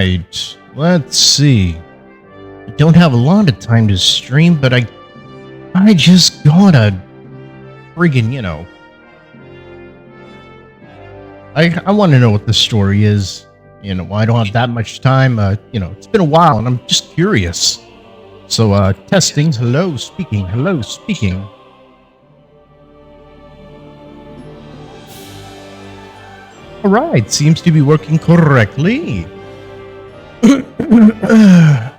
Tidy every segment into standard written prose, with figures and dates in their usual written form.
Right. Let's see. I don't have a lot of time to stream, but I just gotta friggin', I want to know what the story is. I don't have that much time. It's been a while, and I'm just curious. So, testing. Hello, speaking. Hello, speaking. All right, seems to be working correctly.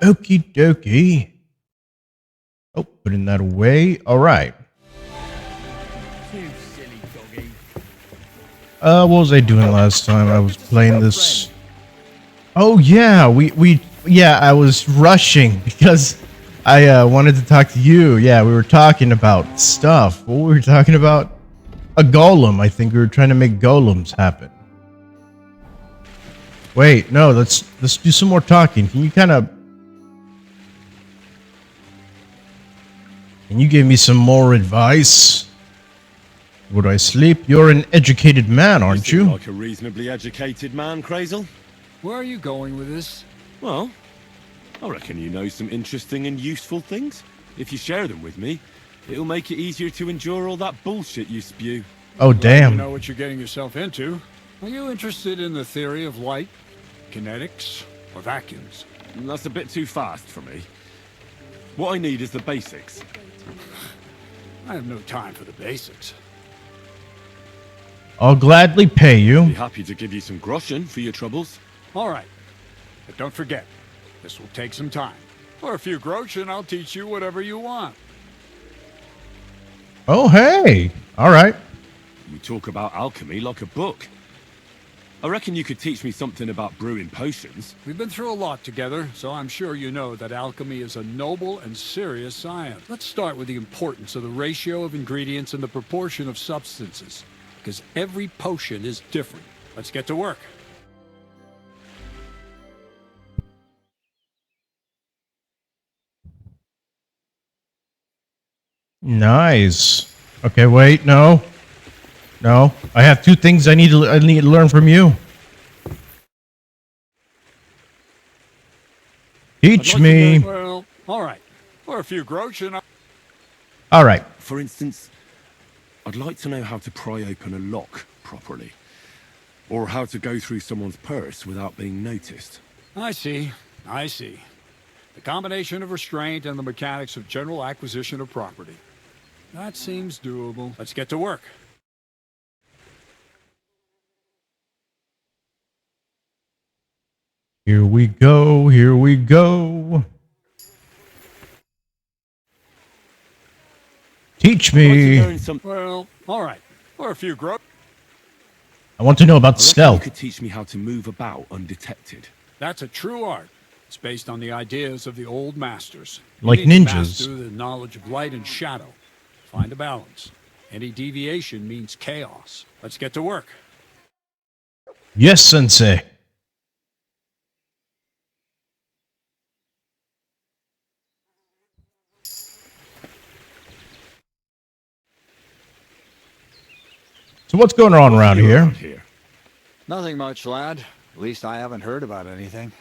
Okie dokie. Oh, putting that away. All right. You silly doggy. What was I doing last time? I was playing this. Oh yeah, I was rushing because I wanted to talk to you. Yeah, we were talking about stuff. What were we talking about? A golem. I think we were trying to make golems happen. Wait, no, let's do some more talking. Can you give me some more advice? Would I sleep? You're an educated man, aren't you? Like a reasonably educated man, Crazel? Where are you going with this? Well, I reckon you know some interesting and useful things. If you share them with me, it'll make it easier to endure all that bullshit you spew. Oh, damn. You know what you're getting yourself into. Are you interested in the theory of light, kinetics, or vacuums? That's a bit too fast for me. What I need is the basics. I have no time for the basics. I'll gladly pay you. Be happy to give you some groschen for your troubles. All right. But don't forget, this will take some time. For a few groschen, I'll teach you whatever you want. Oh, hey. All right. You talk about alchemy like a book. I reckon you could teach me something about brewing potions. We've been through a lot together, so I'm sure you know that alchemy is a noble and serious science. Let's start with the importance of the ratio of ingredients and the proportion of substances, because every potion is different. Let's get to work. Nice. Okay, wait, no. No. I have two things I need to learn from you. Teach me. Well, all right. For a few groschen, All right. For instance, I'd like to know how to pry open a lock properly. Or how to go through someone's purse without being noticed. I see. I see. The combination of restraint and the mechanics of general acquisition of property. That seems doable. Let's get to work. Here we go. Here we go. Teach me. Well, all right. For a few groschen. I want to know about I reckon stealth. you could teach me how to move about undetected. That's a true art. It's based on the ideas of the old masters. Like You need to ninjas. master the knowledge of light and shadow. Find a balance. Any deviation means chaos. Let's get to work. Yes, sensei. So what's going on around here? Nothing much, lad. At least I haven't heard about anything.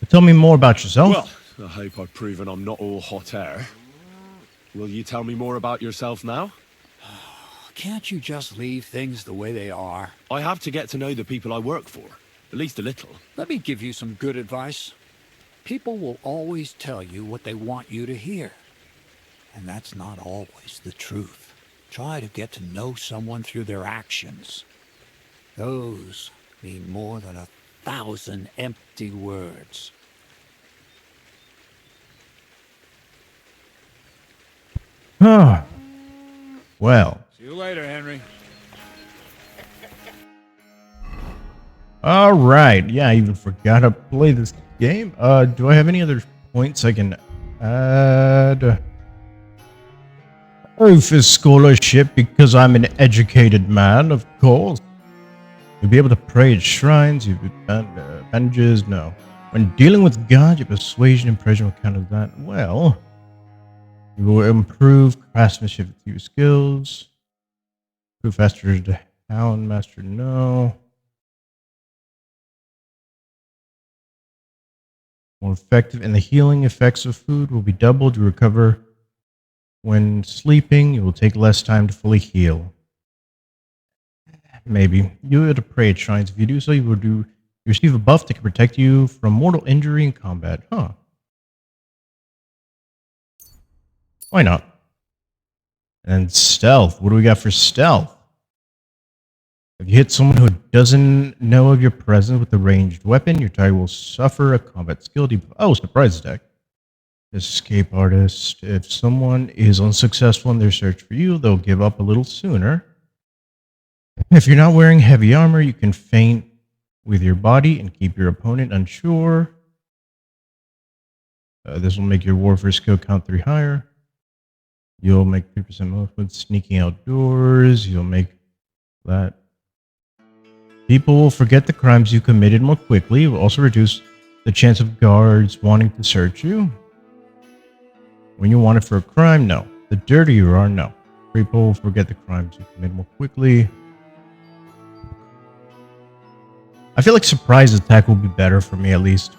Tell me more about yourself. Well, I hope I've proven I'm not all hot air. Will you tell me more about yourself now? Can't you just leave things the way they are? I have to get to know the people I work for. At least a little. Let me give you some good advice. People will always tell you what they want you to hear. And that's not always the truth. Try to get to know someone through their actions. Those mean more than 1,000 empty words. Huh. Well. See you later, Henry. All right. Yeah, I even forgot to play this game. Do I have any other points I can add? Oh, for scholarship, because I'm an educated man, of course. You'll be able to pray at shrines. You've advantages. No. When dealing with God, your persuasion and impression will counter that. Well, you will improve craftsmanship with your skills. Improve faster Talon Master, no. More effective, and the healing effects of food will be doubled. You recover when sleeping. It will take less time to fully heal. Maybe. You are to pray at shrines. If you do so, you receive a buff that can protect you from mortal injury in combat. Huh. Why not? And stealth. What do we got for stealth? If you hit someone who doesn't know of your presence with a ranged weapon, your target will suffer a combat skill debuff. Oh, surprise attack. Escape artist. If someone is unsuccessful in their search for you, they'll give up a little sooner. If you're not wearing heavy armor, you can feint with your body and keep your opponent unsure. This will make your warfare skill count 3 higher. You'll make 3% movement sneaking outdoors. You'll make that. People will forget the crimes you committed more quickly. It will also reduce the chance of guards wanting to search you. When you're wanted for a crime, no. The dirtier you are, no. People will forget the crimes you commit more quickly. I feel like surprise attack will be better for me, at least.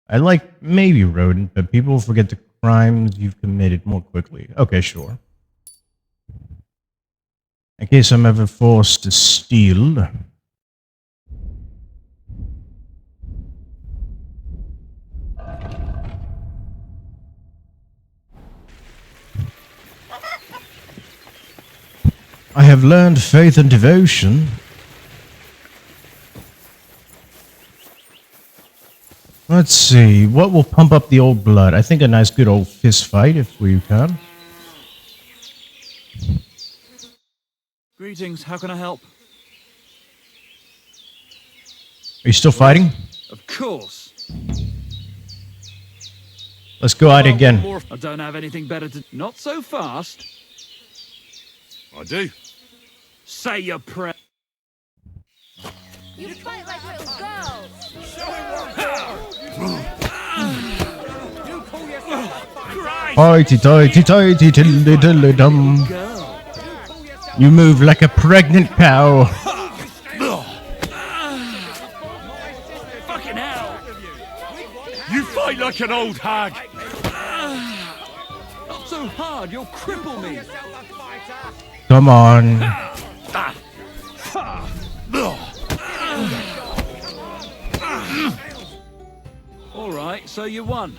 I like maybe rodent, but people will forget the crimes you've committed more quickly. Okay, sure. In case I'm ever forced to steal. I have learned faith and devotion. Let's see, what will pump up the old blood? I think a nice good old fist fight, if we can. Greetings, how can I help? Are you still fighting? Of course. Let's go at it again. I don't have anything better to... Not so fast. I do. Say your prayer. You fight like little girls. Hoity toity toity tiddly diddly dum. You move like a pregnant cow. Fucking hell! You fight like an old hag. Not so hard, you'll cripple me. Come on. All right, so you won.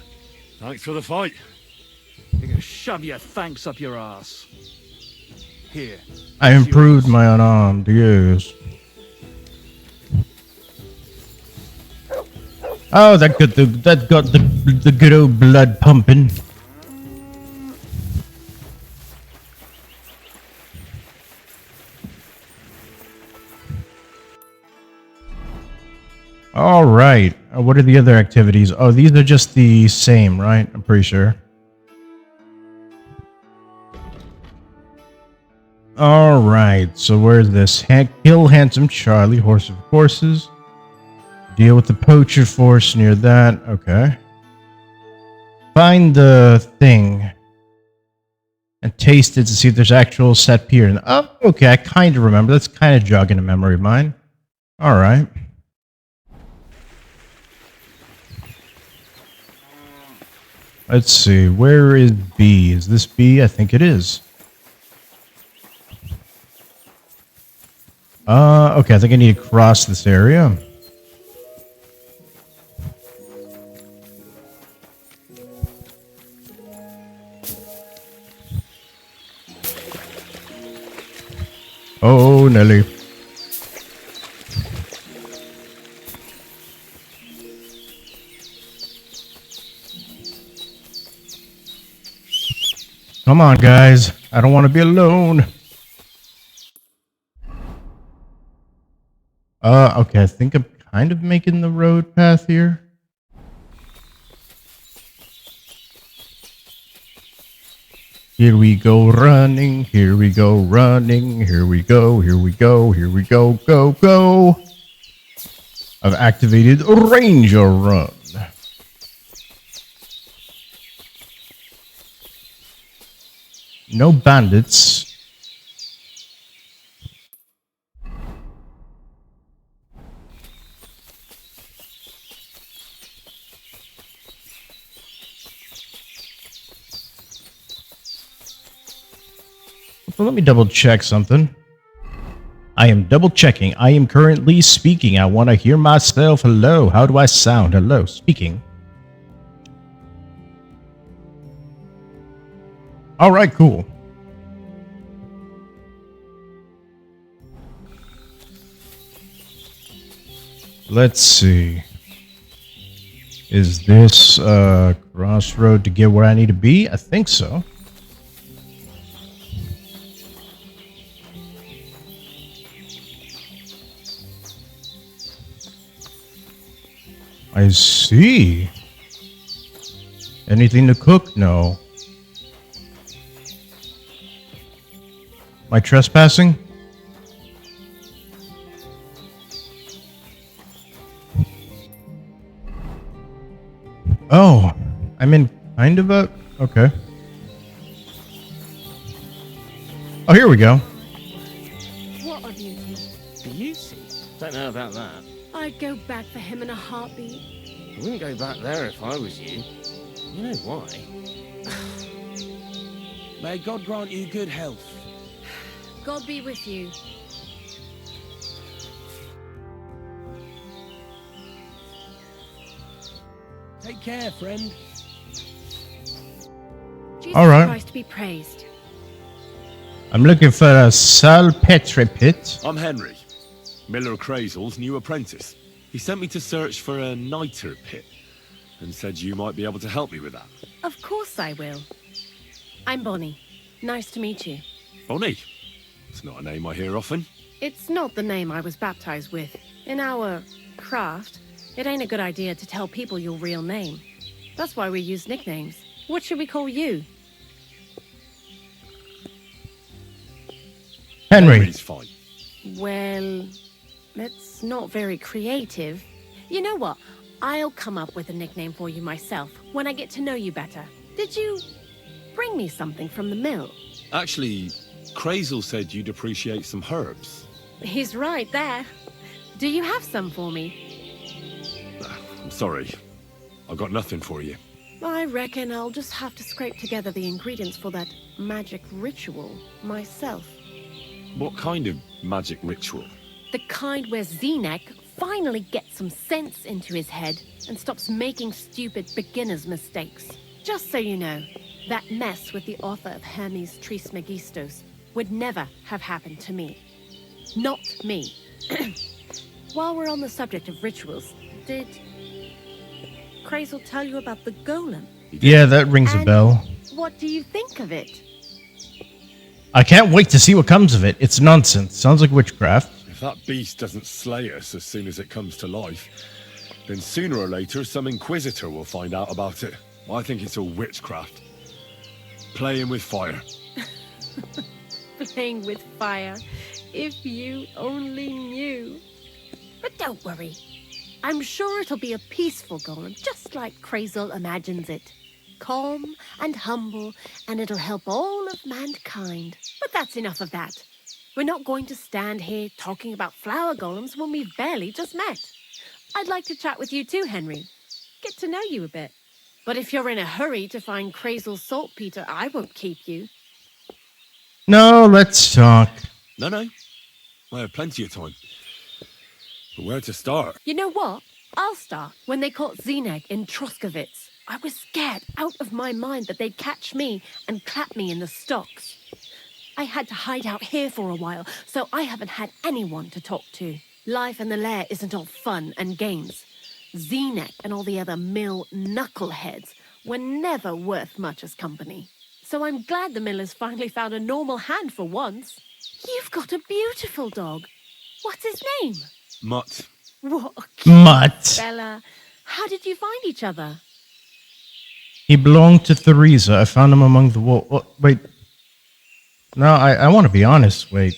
Thanks for the fight. You're gonna shove your thanks up your ass. Here. I improved my unarmed, yes. Oh, that got the good old blood pumping. All right. What are the other activities? Oh, these are just the same, right? I'm pretty sure. All right. So where's this? Kill Handsome Charlie, Horse of Horses. Deal with the poacher force near that. Okay. Find the thing and taste it to see if there's actual set pier. Oh, okay. I kind of remember. That's kind of jogging a memory of mine. All right. Let's see. Where is B? Is this B? I think it is. Okay. I think I need to cross this area. Oh, Nelly. Come on, guys. I don't want to be alone. Okay. I think I'm kind of making the road path here. Here we go running, here we go running, here we go, here we go, here we go, go, go. I've activated Ranger Run. No bandits. So let me double check something. I am double checking. I am currently speaking. I want to hear myself. Hello. How do I sound? Hello. Speaking. All right, cool. Let's see. Is this crossroad to get where I need to be? I think so. I see. Anything to cook? No. Am I trespassing? Oh, I'm in kind of a... Okay. Oh, here we go. What have you? Beauty? Don't know about that. I'd go back for him in a heartbeat. I wouldn't go back there if I was you. You know why? May God grant you good health. God be with you. Take care, friend. Jesus All right. Christ be praised. I'm looking for a salpetre pit. I'm Henry, Miller Crazel's new apprentice. He sent me to search for a niter pit and said you might be able to help me with that. Of course I will. I'm Bonnie. Nice to meet you. Bonnie? It's not a name I hear often. It's not the name I was baptized with. In our craft, it ain't a good idea to tell people your real name. That's why we use nicknames. What should we call you? Henry. Henry's fine. Well, it's not very creative. You know what? I'll come up with a nickname for you myself when I get to know you better. Did you bring me something from the mill? Actually, Crazel said you'd appreciate some herbs. He's right there. Do you have some for me? I'm sorry. I've got nothing for you. I reckon I'll just have to scrape together the ingredients for that magic ritual myself. What kind of magic ritual? The kind where Zenek finally gets some sense into his head and stops making stupid beginner's mistakes. Just so you know, that mess with the author of Hermes Trismegistos would never have happened to me. Not me. While we're on the subject of rituals, did Crazel tell you about the golem? Yeah, that rings a And bell. what do you think of it? I can't wait to see what comes of it. It's nonsense. Sounds like witchcraft. If that beast doesn't slay us as soon as it comes to life, then sooner or later some inquisitor will find out about it. I think it's all witchcraft. Playing with fire. Playing with fire. If you only knew. But don't worry. I'm sure it'll be a peaceful golem, just like Crazel imagines it. Calm and humble, and it'll help all of mankind. But that's enough of that. We're not going to stand here talking about flower golems when we've barely just met. I'd like to chat with you too, Henry. Get to know you a bit. But if you're in a hurry to find Crazel's saltpeter, I won't keep you. No, let's talk. No. I have plenty of time. But where to start? You know what? I'll start. When they caught Zenek in Troskovitz, I was scared out of my mind that they'd catch me and clap me in the stocks. I had to hide out here for a while, so I haven't had anyone to talk to. Life in the lair isn't all fun and games. Zenek and all the other mill knuckleheads were never worth much as company. So I'm glad the miller's finally found a normal hand for once. You've got a beautiful dog. What's his name? Mutt. What a cute Mutt. fella. How did you find each other? He belonged to Theresa. I found him among the wolves. Oh, wait. No, I want to be honest. Wait.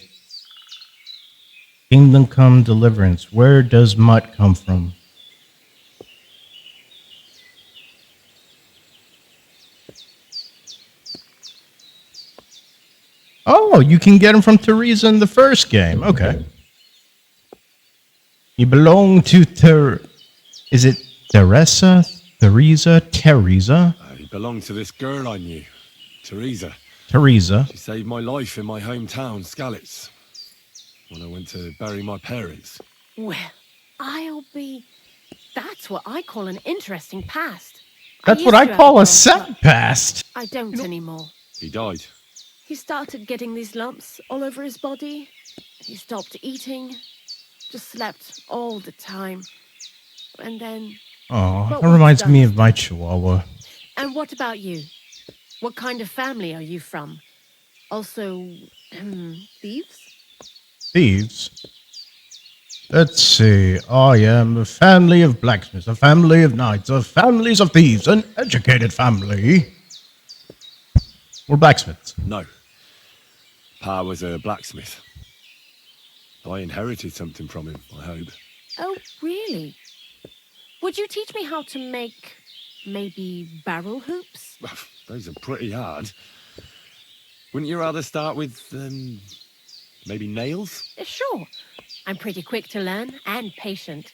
Kingdom Come Deliverance. Where does Mutt come from? Oh, you can get him from Theresa in the first game. Okay. He belonged to Is it Teresa? Teresa? He belonged to this girl I knew, Theresa. Teresa. She saved my life in my hometown, Skalitz, when I went to bury my parents. Well, I'll be... That's what I call an interesting past. That's what used I to have call a dog, sad but past. I don't anymore. He died. He started getting these lumps all over his body. He stopped eating. Just slept all the time. And then... Oh, Well, that reminds done me is of my done. chihuahua. And what about you? What kind of family are you from? Also, thieves? Thieves? Let's see. I am a family of blacksmiths, a family of knights, a families of thieves, an educated family. We're blacksmiths. No. Pa was a blacksmith. I inherited something from him, I hope. Oh, really? Would you teach me how to make, maybe, barrel hoops? Those are pretty hard. Wouldn't you rather start with, maybe nails? Sure. I'm pretty quick to learn and patient.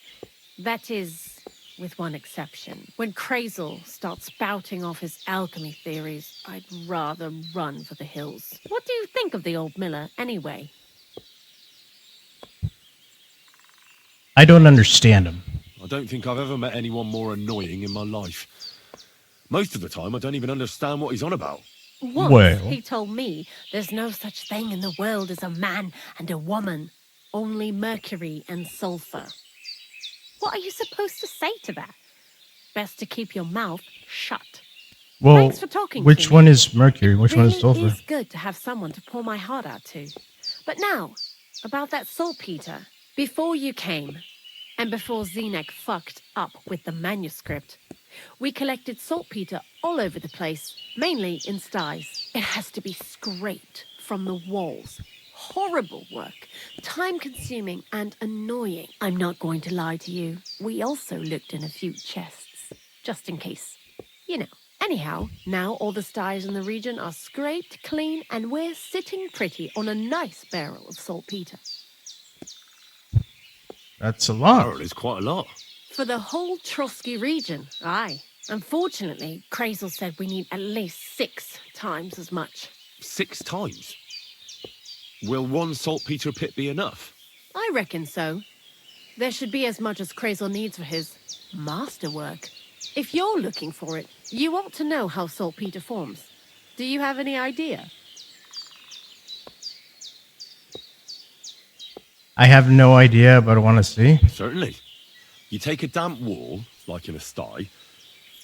That is, with one exception. When Krazel starts spouting off his alchemy theories, I'd rather run for the hills. What do you think of the old miller, anyway? I don't understand him. I don't think I've ever met anyone more annoying in my life. Most of the time, I don't even understand what he's on about. Once Well. he told me there's no such thing in the world as a man and a woman. Only mercury and sulfur. What are you supposed to say to that? Best to keep your mouth shut. Well, Thanks for talking which to me. one is Mercury? Which one is Really Sulfur? is good to have someone to pour my heart out to. But now, about that saltpeter. Before you came, and before Zenek fucked up with the manuscript, we collected saltpeter all over the place, mainly in sties. It has to be scraped from the walls. Horrible work, time-consuming and annoying. I'm not going to lie to you. We also looked in a few chests, just in case. You know. Anyhow, now all the sties in the region are scraped clean and we're sitting pretty on a nice barrel of saltpeter. That's a lot. Barrel is quite a lot. For the whole Trotsky region, aye. Unfortunately, Krazel said we need at least 6 times as much. 6 times? Will one saltpeter pit be enough? I reckon so. There should be as much as Krazel needs for his masterwork. If you're looking for it, you ought to know how saltpeter forms. Do you have any idea? I have no idea, but I want to see. Certainly. You take a damp wall, like in a sty,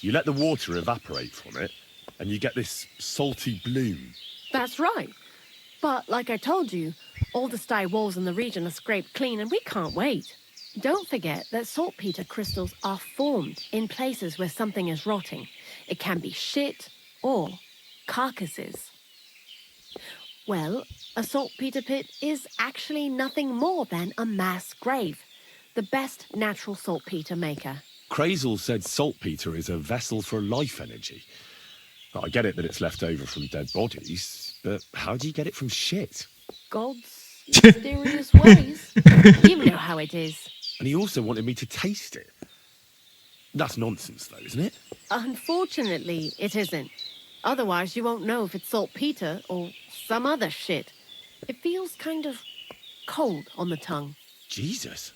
you let the water evaporate from it, and you get this salty bloom. That's right. But like I told you, all the sty walls in the region are scraped clean and we can't wait. Don't forget that saltpeter crystals are formed in places where something is rotting. It can be shit or carcasses. Well, a saltpeter pit is actually nothing more than a mass grave. The best natural saltpeter maker. Krazel said saltpeter is a vessel for life energy. I get it that it's left over from dead bodies, but how do you get it from shit? God's mysterious ways. You know how it is. And he also wanted me to taste it. That's nonsense, though, isn't it? Unfortunately, it isn't. Otherwise, you won't know if it's saltpeter or some other shit. It feels kind of cold on the tongue. Jesus.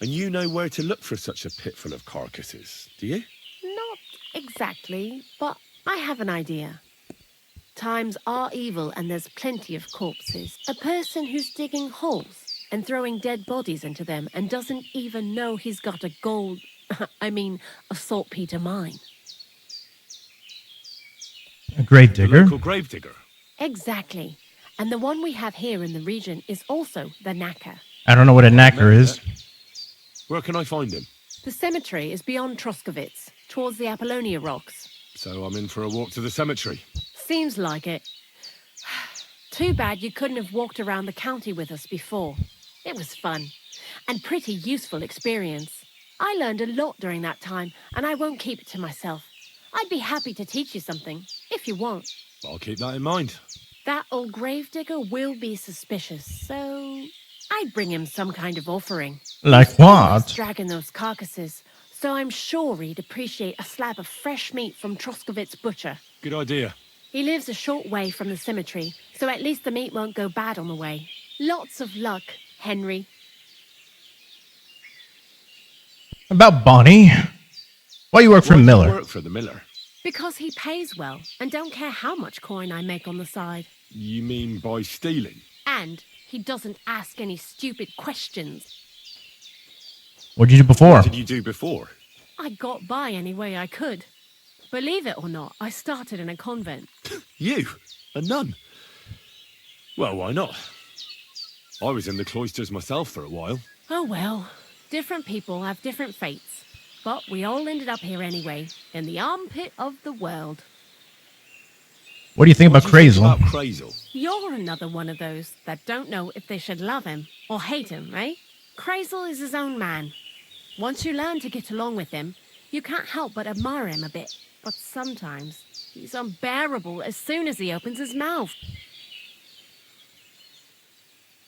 And you know where to look for such a pit full of carcasses, do you? Not exactly, but I have an idea. Times are evil and there's plenty of corpses. A person who's digging holes and throwing dead bodies into them and doesn't even know he's got a a saltpeter mine. A grave The digger. local grave digger. Exactly. And the one we have here in the region is also the knacker. I don't know what a knacker is. Where can I find him? The cemetery is beyond Troskowitz, towards the Apollonia rocks. So I'm in for a walk to the cemetery. Seems like it. Too bad you couldn't have walked around the county with us before. It was fun, and pretty useful experience. I learned a lot during that time, and I won't keep it to myself. I'd be happy to teach you something, if you want. I'll keep that in mind. That old gravedigger will be suspicious, so I'd bring him some kind of offering. Like He's always what? dragging those carcasses, so I'm sure he'd appreciate a slab of fresh meat from Troskovit's butcher. Good idea. He lives a short way from the cemetery, so at least the meat won't go bad on the way. Lots of luck, Henry. About Bonnie? Why you work for Why do you Miller? work for the miller? Because he pays well, and don't care how much coin I make on the side. You mean by stealing? And he doesn't ask any stupid questions. What'd you do before? What did you do before? I got by any way I could. Believe it or not, I started in a convent. You? A nun? Well, why not? I was in the cloisters myself for a while. Oh well, different people have different fates. But we all ended up here anyway, in the armpit of the world. What do you think about What do you think Crazel? about Crazel? You're another one of those that don't know if they should love him or hate him, eh? Crazel is his own man. Once you learn to get along with him, you can't help but admire him a bit. But sometimes, he's unbearable as soon as he opens his mouth.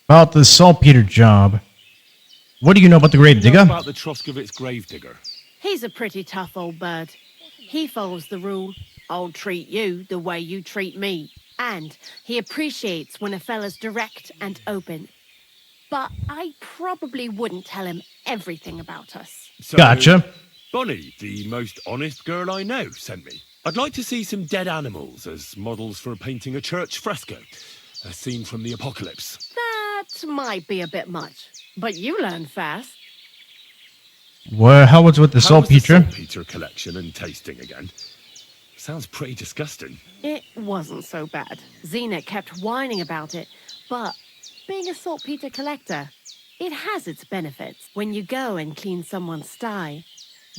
About the saltpeter job. What do you know about the grave Know digger? about the Troskovitz gravedigger? He's a pretty tough old bird. He follows the rule, I'll treat you the way you treat me. And he appreciates when a fella's direct and open. But I probably wouldn't tell him everything about us. So, Gotcha. Bonnie, the most honest girl I know, sent me. I'd like to see some dead animals as models for painting a church fresco. A scene from the apocalypse. That might be a bit much, but you learn fast. Well, how was it with the How was the saltpeter? saltpeter collection and tasting again? Sounds pretty disgusting. It wasn't so bad. Xena kept whining about it, but being a saltpeter collector, it has its benefits. When you go and clean someone's sty,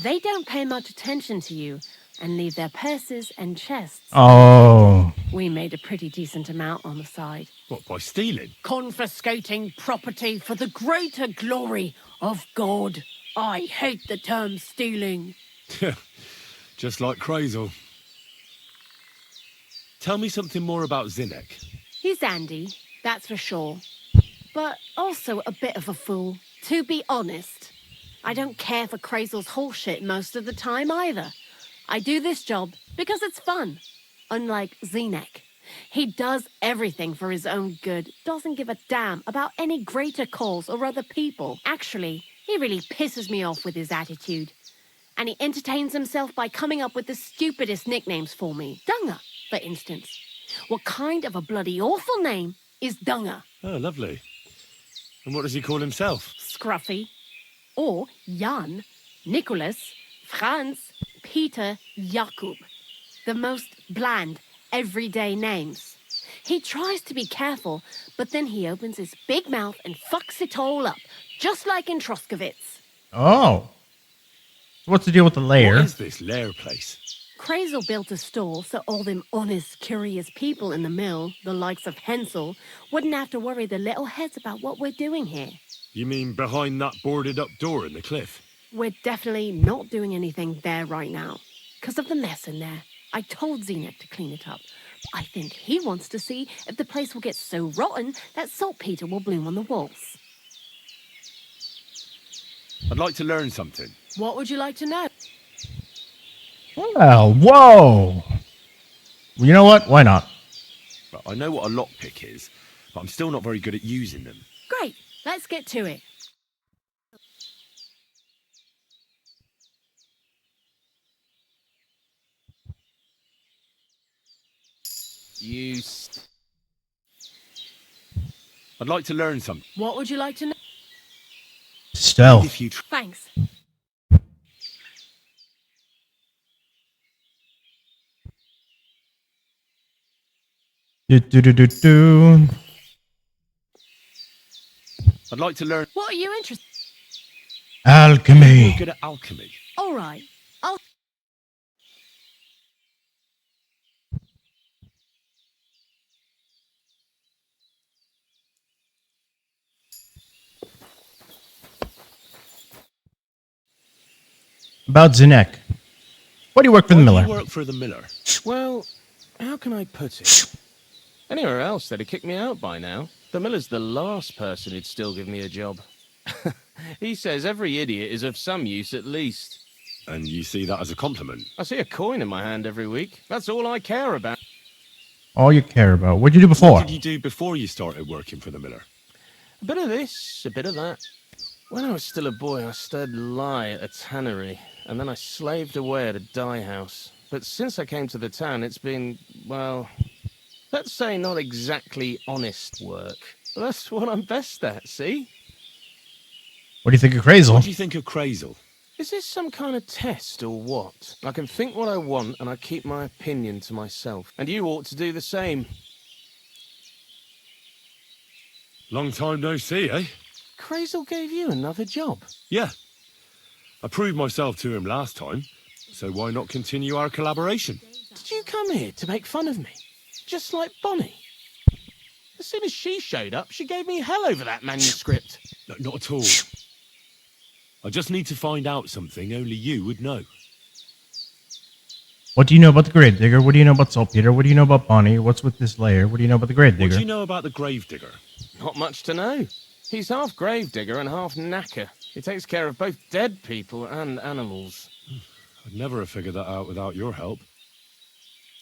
they don't pay much attention to you and leave their purses and chests. Oh. We made a pretty decent amount on the side. What, by stealing? Confiscating property for the greater glory of God. I hate the term stealing. Just like Crazel. Tell me something more about Zinnek. He's Andy, that's for sure. But also a bit of a fool. To be honest, I don't care for Crazel's horseshit most of the time either. I do this job because it's fun. Unlike Zinnek. He does everything for his own good, doesn't give a damn about any greater cause or other people. Actually, he really pisses me off with his attitude. And he entertains himself by coming up with the stupidest nicknames for me. Dunga, for instance. What kind of a bloody awful name is Dunga? Oh, lovely. And what does he call himself? Scruffy. Or Jan, Nicholas, Franz, Peter, Jakub. The most bland, everyday names. He tries to be careful, but then he opens his big mouth and fucks it all up, just like in Troskovitz. Oh. What's the deal with the lair? What is this lair place? Crazel built a store so all them honest, curious people in the mill, the likes of Hensel, wouldn't have to worry their little heads about what we're doing here. You mean behind that boarded up door in the cliff? We're definitely not doing anything there right now, because of the mess in there. I told Zenith to clean it up. I think he wants to see if the place will get so rotten that saltpeter will bloom on the walls. I'd like to learn something. What would you like to know? Well, whoa. You know what? Why not? But I know what a lockpick is, but I'm still not very good at using them. Great, let's get to it. I'd like to learn something. What would you like to know? Stealth. If you Thanks. Do. I'd like to learn. What are you interested Alchemy. You're good at alchemy. All right, About Zinek. Why do you work for the Why do miller? you work for the miller? Well, how can I put it? Anywhere else, they'd have kicked me out by now. The miller's the last person who'd still give me a job. He says every idiot is of some use at least. And you see that as a compliment? I see a coin in my hand every week. That's all I care about. All you care about. What'd you do before? What did you do before you started working for the miller? A bit of this, a bit of that. When I was still a boy, I stirred lye at a tannery, and then I slaved away at a dye house. But since I came to the town, it's been, well, let's say not exactly honest work. But that's what I'm best at, see? What do you think of Crazel? What do you think of Crazel? Is this some kind of test or what? I can think what I want and I keep my opinion to myself. And you ought to do the same. Long time no see, eh? Crazel gave you another job. Yeah. I proved myself to him last time, so why not continue our collaboration? Did you come here to make fun of me? Just like Bonnie? As soon as she showed up, she gave me hell over that manuscript. No, not at all. I just need to find out something only you would know. What do you know about the Gravedigger? What do you know about Saltpeter? What do you know about Bonnie? What's with this layer? What do you know about the What Gravedigger? do you know about the Gravedigger? Not much to know. He's half gravedigger and half knacker. He takes care of both dead people and animals. I'd never have figured that out without your help.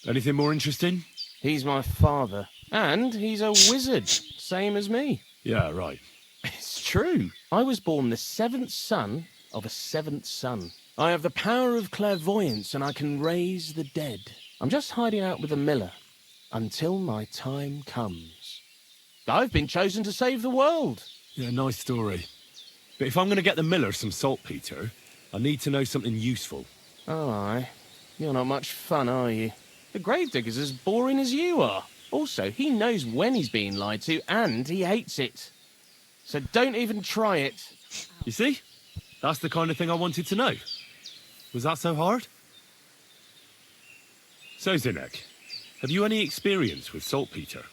Anything more interesting? He's my father. And he's a wizard, same as me. Yeah, right. It's true. I was born the seventh son of a seventh son. I have the power of clairvoyance and I can raise the dead. I'm just hiding out with the miller until my time comes. I've been chosen to save the world. Yeah, nice story. But if I'm going to get the miller some saltpeter, I need to know something useful. Oh, aye. You're not much fun, are you? The gravedigger's as boring as you are. Also, he knows when he's being lied to and he hates it. So don't even try it. You see? That's the kind of thing I wanted to know. Was that so hard? So, Zinek, have you any experience with saltpeter?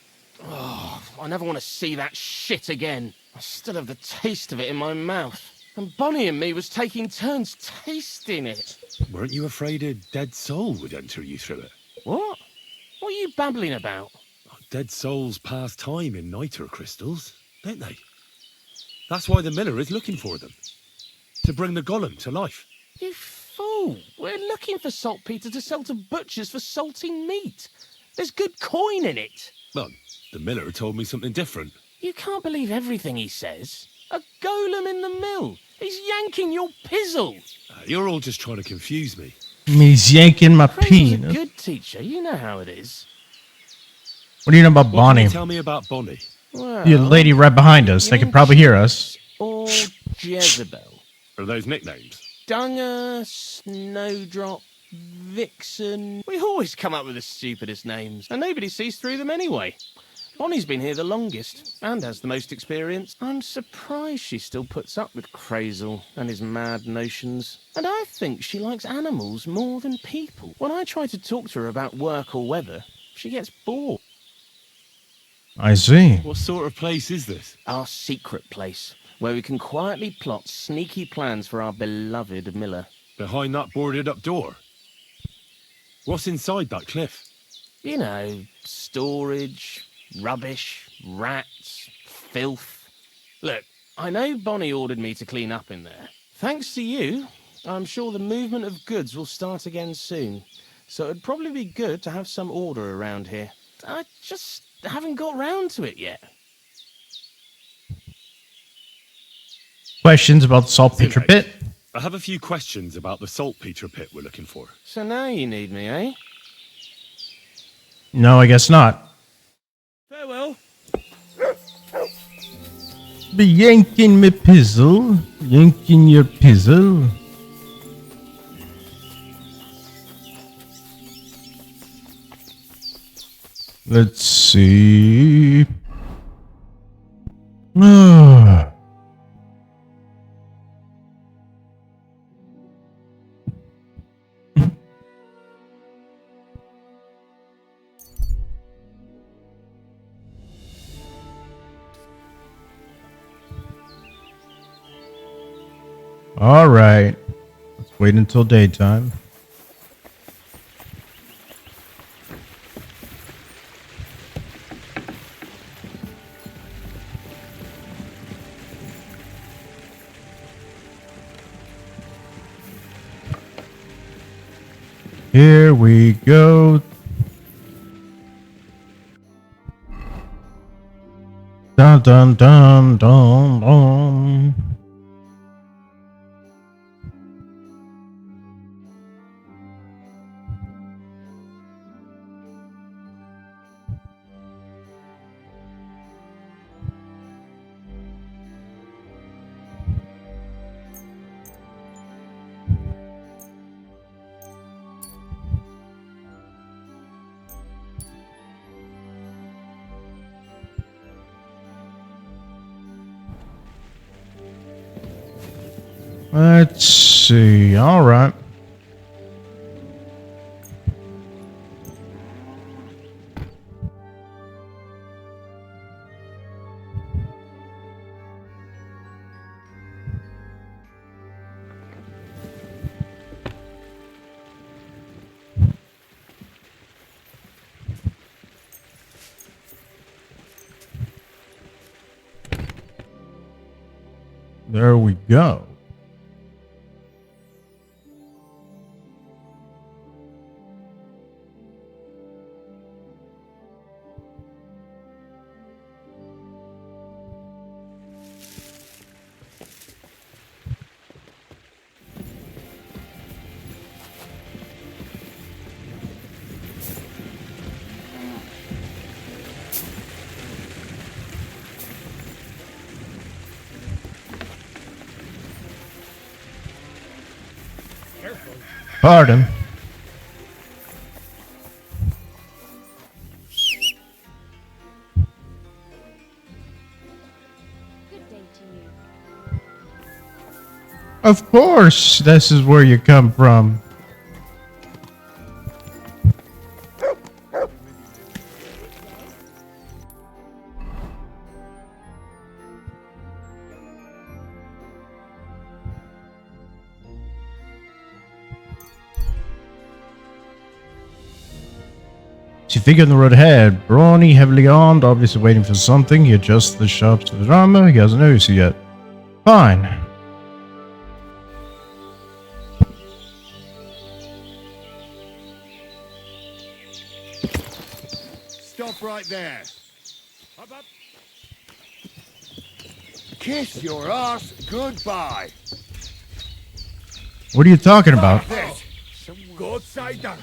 Oh, I never want to see that shit again. I still have the taste of it in my mouth. And Bonnie and me was taking turns tasting it. Weren't you afraid a dead soul would enter you through it? What? What are you babbling about? Dead souls pass time in niter crystals, don't they? That's why the miller is looking for them. To bring the golem to life. You fool. We're looking for saltpeter to sell to butchers for salting meat. There's good coin in it. Well, the miller told me something different. You can't believe everything he says. A golem in the mill. He's yanking your pizzle. You're all just trying to confuse me. He's yanking my Crazel's a penis. good teacher. You know how it is. What do you know about What can Bonnie? you tell me about Bonnie? Well, The lady right behind us. They you can mean probably hear us. Or Jezebel. Are those nicknames? Dunger, Snowdrop, Vixen. We always come up with the stupidest names, and nobody sees through them anyway. Bonnie's been here the longest, and has the most experience. I'm surprised she still puts up with Crazel and his mad notions. And I think she likes animals more than people. When I try to talk to her about work or weather, she gets bored. I see. What sort of place is this? Our secret place, where we can quietly plot sneaky plans for our beloved miller. Behind that boarded up door? What's inside that cliff? You know, storage, rubbish, rats, filth. Look, I know Bonnie ordered me to clean up in there. Thanks to you, I'm sure the movement of goods will start again soon. So it'd probably be good to have some order around here. I just haven't got round to it yet. Questions about the saltpeter Zinek, pit? I have a few questions about the saltpeter pit we're looking for. So now you need me, eh? No, I guess not. Farewell. Be yanking me pizzle. Yanking your pizzle. Let's see. All right. Let's Wait until daytime. Here we go. Dun dun dun dun dun. Let's see. All right. There we go. Pardon. Good day to you. Of course, this is where you come from. So you figure on the road ahead, brawny, heavily armed, obviously waiting for something. He adjusts the sharps of his armor. He hasn't noticed it yet. Fine. Stop right there. Up, up. Kiss your ass goodbye. What are you talking about? This. God say dank.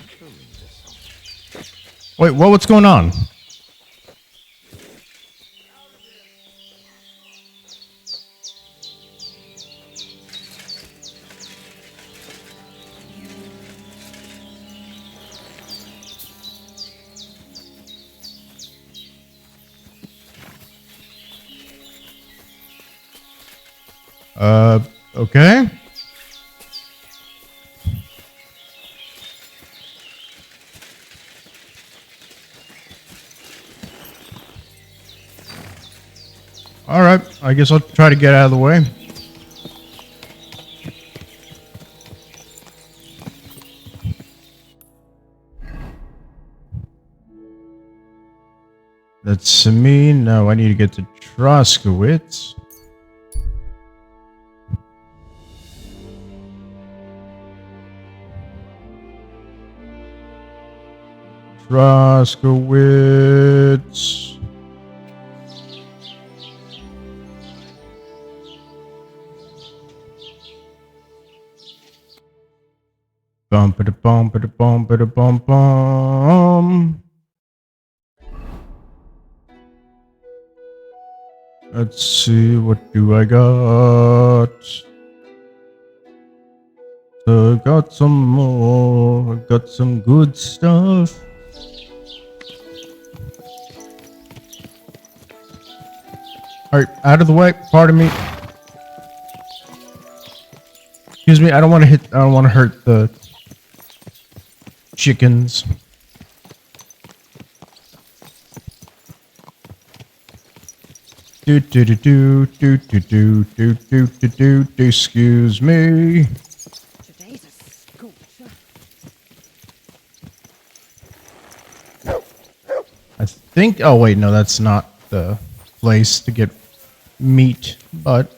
Wait, what's going on? Okay. All right, I guess I'll try to get out of the way. That's me. Now I need to get to Troskowitz. Troskowitz. Bum bum bum bum bum. Let's see, what do I got? So I got some more. I got some good stuff. Alright, out of the way. Pardon me. Excuse me, I don't want to hurt the chickens. Excuse me. Today's a think... Oh, wait, no, that's not the place to get meat, but...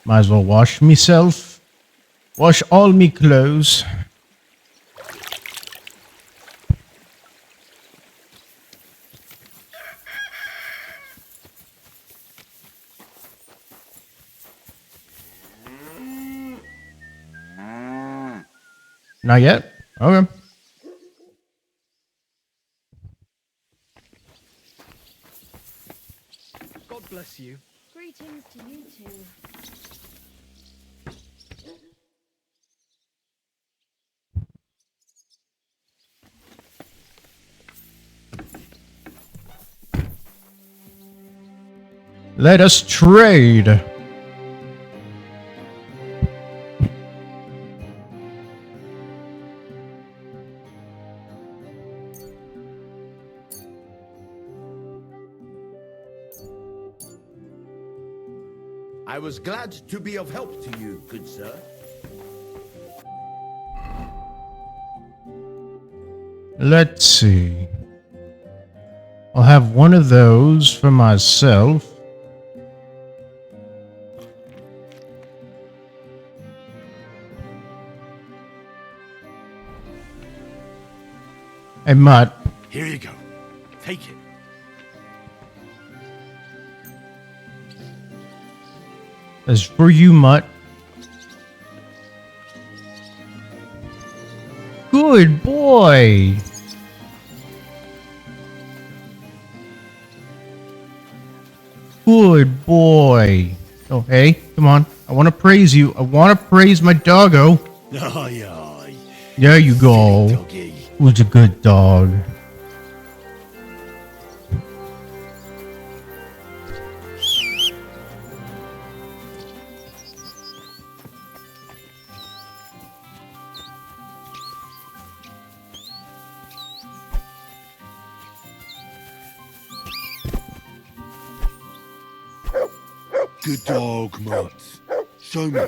Might as well wash myself. Wash all me clothes. Not yet? Okay. God bless you. Greetings to you too. Let us trade. I was glad to be of help to you, good sir. Let's see. I'll have one of those for myself. Hey, Mutt. Here you go. Take it. That's for you, Mutt. Good boy. Good boy. Oh, hey, come on. I want to praise you. I want to praise my doggo. Aye, aye. There you go. Doggy. Who's a good dog? Good dog, Mutt. Show me.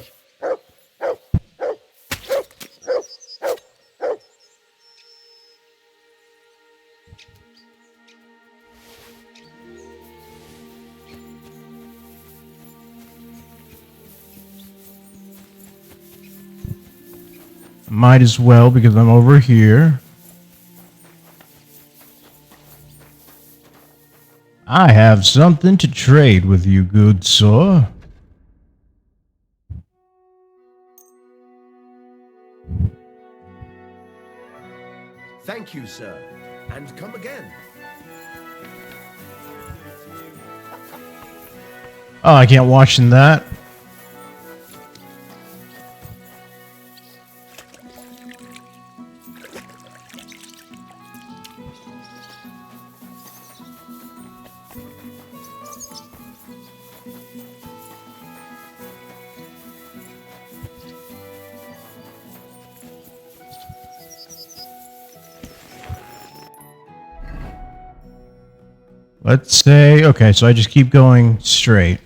Might as well because I'm over here. I have something to trade with you, good sir. Thank you, sir. And come again. Oh, I can't watch in that. Let's say, okay, so I just keep going straight.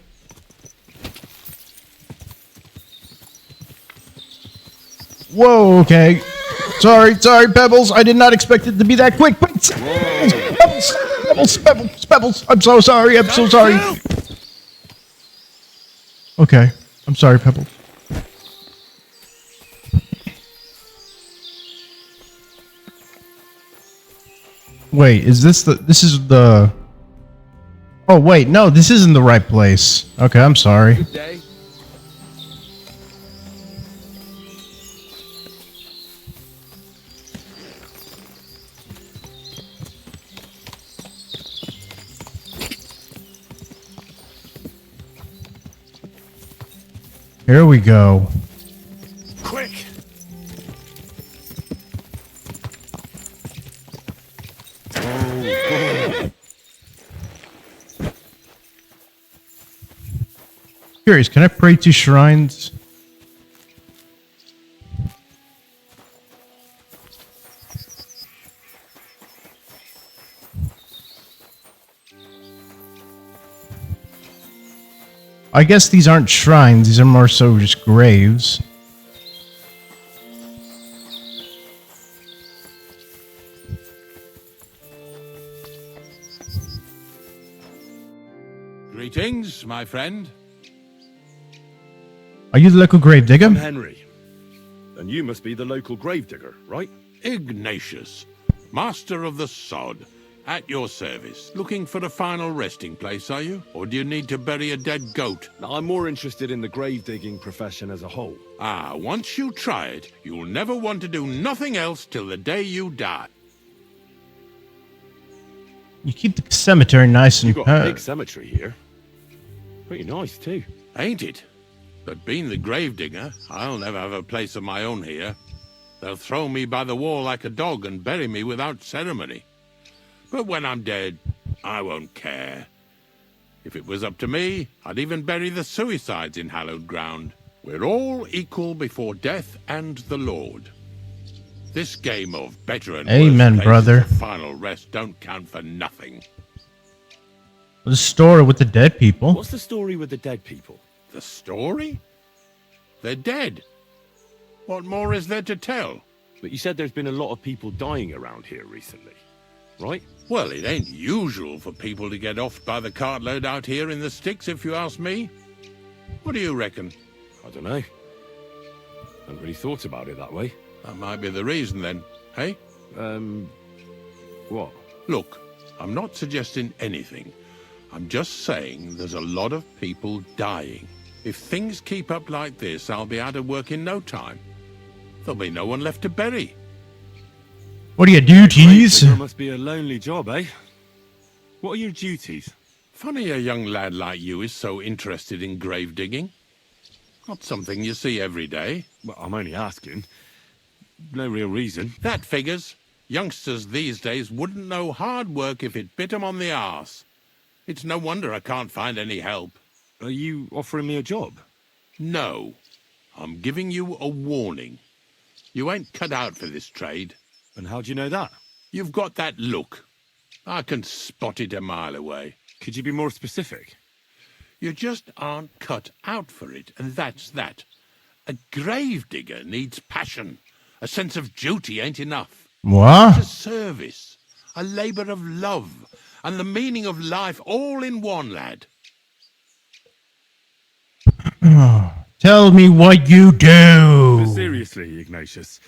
Whoa, okay. Sorry, Pebbles. I did not expect it to be that quick. Pebbles. I'm so sorry. Okay, I'm sorry, Pebbles. Wait, this is the... Oh, wait, no, this isn't the right place. Okay, I'm sorry. Good day. Here we go. Quick! Curious, can I pray to shrines? I guess these aren't shrines, these are more so just graves. Greetings, my friend. Are you the local grave digger? I'm Henry. And you must be the local gravedigger, right? Ignatius, master of the sod, at your service. Looking for a final resting place, are you? Or do you need to bury a dead goat? Now, I'm more interested in the grave digging profession as a whole. Ah, once you try it, you'll never want to do nothing else till the day you die. You keep the cemetery nice and You got a big cemetery here. Pretty nice, too. Ain't it? But being the gravedigger, I'll never have a place of my own here. They'll throw me by the wall like a dog and bury me without ceremony. But when I'm dead, I won't care. If it was up to me, I'd even bury the suicides in hallowed ground. We're all equal before death and the Lord. This game of better and Amen, worse brother. places of final rest don't count for nothing. The story with the dead people. What's the story with the dead people? The story? They're dead. What more is there to tell? But you said there's been a lot of people dying around here recently, right? Well, it ain't usual for people to get offed by the cartload out here in the sticks, if you ask me. What do you reckon? I don't know. Haven't really thought about it that way. That might be the reason then, hey? What? Look, I'm not suggesting anything. I'm just saying there's a lot of people dying. If things keep up like this, I'll be out of work in no time. There'll be no one left to bury. What are your duties? Gravedigger must be a lonely job, eh? What are your duties? Funny a young lad like you is so interested in grave digging. Not something you see every day. Well, I'm only asking. No real reason. That figures. Youngsters these days wouldn't know hard work if it bit 'em on the arse. It's no wonder I can't find any help. Are you offering me a job? No. I'm giving you a warning. You ain't cut out for this trade. And how do you know that? You've got that look. I can spot it a mile away. Could you be more specific? You just aren't cut out for it, and that's that. A gravedigger needs passion. A sense of duty ain't enough. What? It's a service, a labour of love, and the meaning of life all in one, lad. Tell me what you do. But seriously, Ignatius,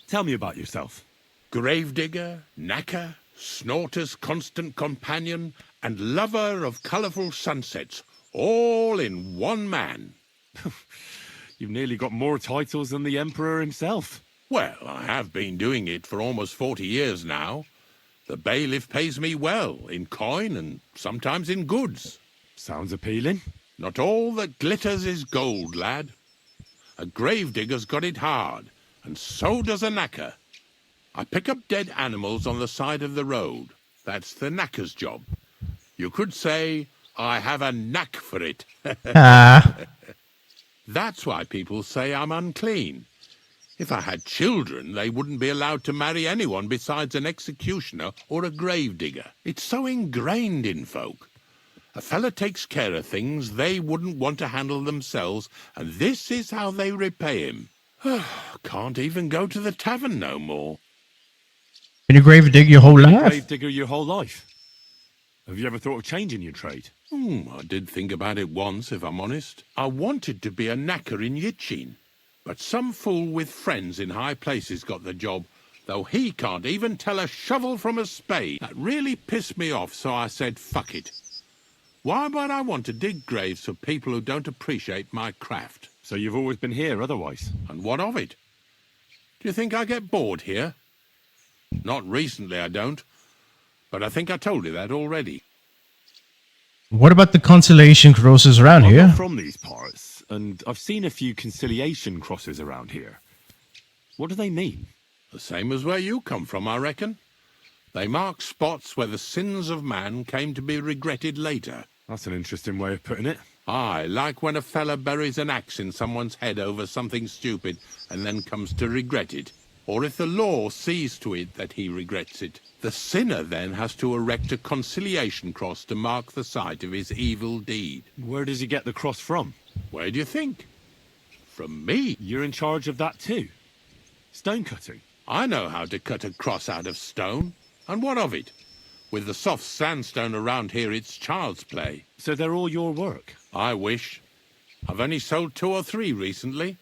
tell me about yourself. Gravedigger, knacker, snorter's constant companion, and lover of colourful sunsets, all in one man. You've nearly got more titles than the Emperor himself. Well, I have been doing it for almost 40 years now. The bailiff pays me well, in coin and sometimes in goods. Sounds appealing. Not all that glitters is gold, lad. A gravedigger's got it hard, and so does a knacker. I pick up dead animals on the side of the road. That's the knacker's job. You could say, I have a knack for it. That's why people say I'm unclean. If I had children, they wouldn't be allowed to marry anyone besides an executioner or a gravedigger. It's so ingrained in folk. A fella takes care of things they wouldn't want to handle themselves, and this is how they repay him. Can't even go to the tavern no more. Been a grave dig your whole life? Gravedigger your whole life. Have you ever thought of changing your trade? I did think about it once, if I'm honest. I wanted to be a knacker in Yitchin, but some fool with friends in high places got the job, though he can't even tell a shovel from a spade. That really pissed me off, so I said, fuck it. Why would I want to dig graves for people who don't appreciate my craft? So you've always been here otherwise? And what of it? Do you think I get bored here? Not recently, I don't. But I think I told you that already. What about the consolation crosses around I'm here? not from these parts, and I've seen a few conciliation crosses around here. What do they mean? The same as where you come from, I reckon. They mark spots where the sins of man came to be regretted later. That's an interesting way of putting it. Aye, like when a fella buries an axe in someone's head over something stupid and then comes to regret it. Or if the law sees to it that he regrets it. The sinner then has to erect a conciliation cross to mark the site of his evil deed. Where does he get the cross from? Where do you think? From me. You're in charge of that too? Stone cutting? I know how to cut a cross out of stone. And what of it? With the soft sandstone around here, it's child's play. So they're all your work? I wish. I've only sold 2 or 3 recently.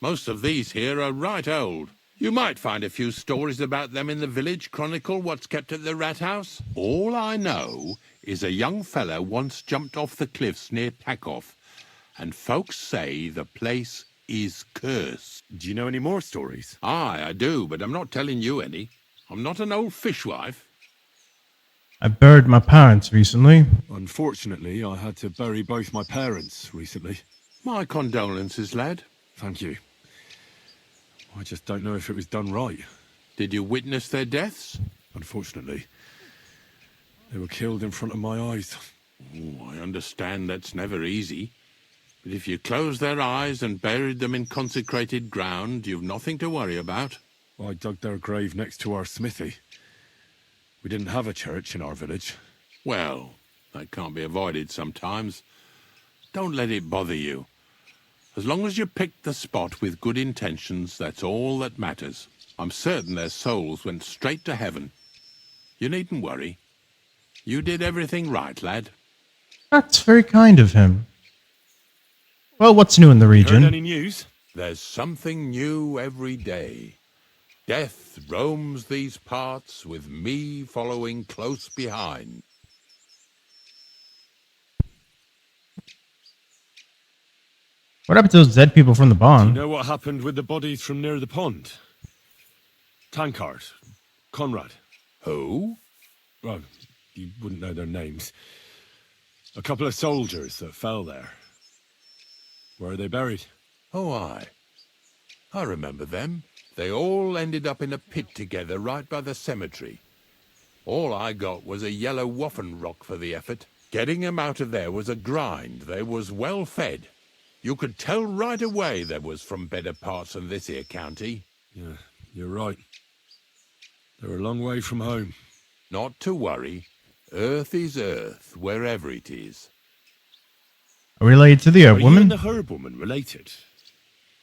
Most of these here are right old. You might find a few stories about them in the village chronicle what's kept at the rat house. All I know is a young fella once jumped off the cliffs near Takoff, and folks say the place is cursed. Do you know any more stories? Aye, I do, but I'm not telling you any. I'm not an old fishwife. I buried my parents recently. Unfortunately, I had to bury both my parents recently. My condolences, lad. Thank you. I just don't know if it was done right. Did you witness their deaths? Unfortunately. They were killed in front of my eyes. Oh, I understand that's never easy. But if you closed their eyes and buried them in consecrated ground, you've nothing to worry about. I dug their grave next to our smithy. We didn't have a church in our village. Well, that can't be avoided sometimes. Don't let it bother you. As long as you picked the spot with good intentions, that's all that matters. I'm certain their souls went straight to heaven. You needn't worry. You did everything right, lad. That's very kind of him. Well, what's new in the region? Heard any news? There's something new every day. Death roams these parts, with me following close behind. What happened to those dead people from the Do barn? you know what happened with the bodies from near the pond? Tankard, Conrad. Who? Well, you wouldn't know their names. A couple of soldiers that fell there. Where are they buried? Oh, aye. I remember them. They all ended up in a pit together right by the cemetery. All I got was a yellow waffen rock for the effort. Getting 'em out of there was a grind. They was well fed. You could tell right away they was from better parts than this here county. Yeah, you're right. They're a long way from home. Not to worry. Earth is earth, wherever it is. Related to the Are you woman? and the herb woman related?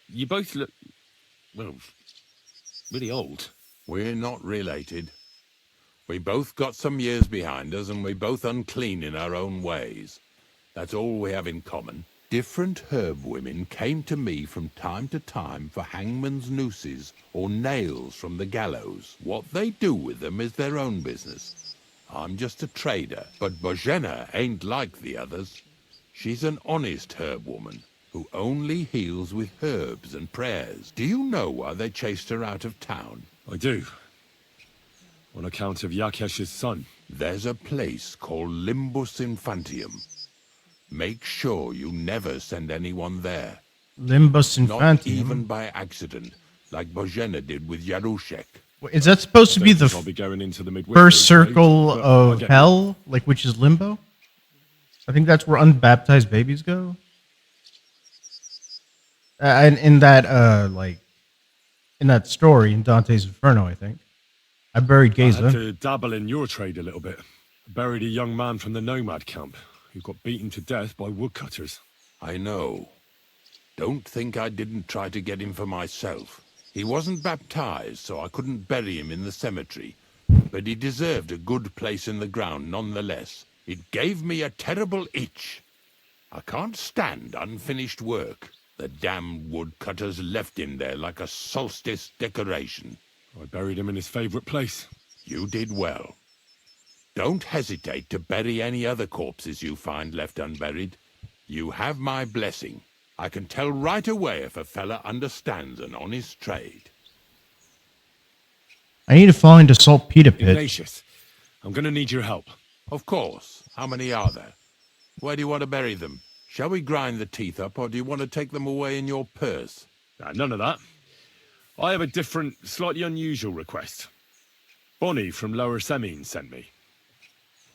You both look, well, really old. We're not related. We both got some years behind us, and we're both unclean in our own ways. That's all we have in common. Different herb women came to me from time to time for hangman's nooses or nails from the gallows. What they do with them is their own business. I'm just a trader, but Bozhena ain't like the others. She's an honest herb woman who only heals with herbs and prayers. Do you know why they chased her out of town? I do. On account of Yakesh's son. There's a place called Limbus Infantium. Make sure you never send anyone there. Limbus Not Infantium. even by accident, like Bozhena did with Yarushek. Is that supposed to be the I'll be going into the first circle but I of get hell, like which is limbo? I think that's where unbaptized babies go. And in that in that story in Dante's Inferno, I think I buried I had Geza. to dabble in your trade a little bit. Buried a young man from the nomad camp who got beaten to death by woodcutters. I know. Don't think I didn't try to get him for myself. He wasn't baptized, so I couldn't bury him in the cemetery. But he deserved a good place in the ground nonetheless. It gave me a terrible itch. I can't stand unfinished work. The damned woodcutters left him there like a solstice decoration. I buried him in his favourite place. You did well. Don't hesitate to bury any other corpses you find left unburied. You have my blessing. I can tell right away if a fella understands an honest trade. I need to fall into saltpeter pit. Ignatius, I'm going to need your help. Of course. How many are there? Where do you want to bury them? Shall we grind the teeth up, or do you want to take them away in your purse? None of that. I have a different, slightly unusual request. Bonnie from Lower Semine sent me.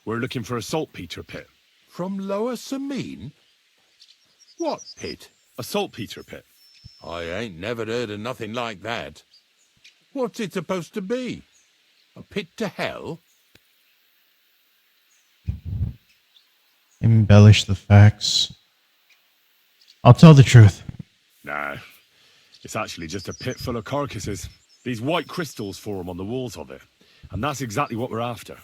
We're looking for a saltpeter pit. From Lower Semine? What pit? A saltpeter pit. I ain't never heard of nothing like that. What's it supposed to be? A pit to hell? Embellish the facts. I'll tell the truth. Nah, it's actually just a pit full of carcasses. These white crystals form on the walls of it, and that's exactly what we're after.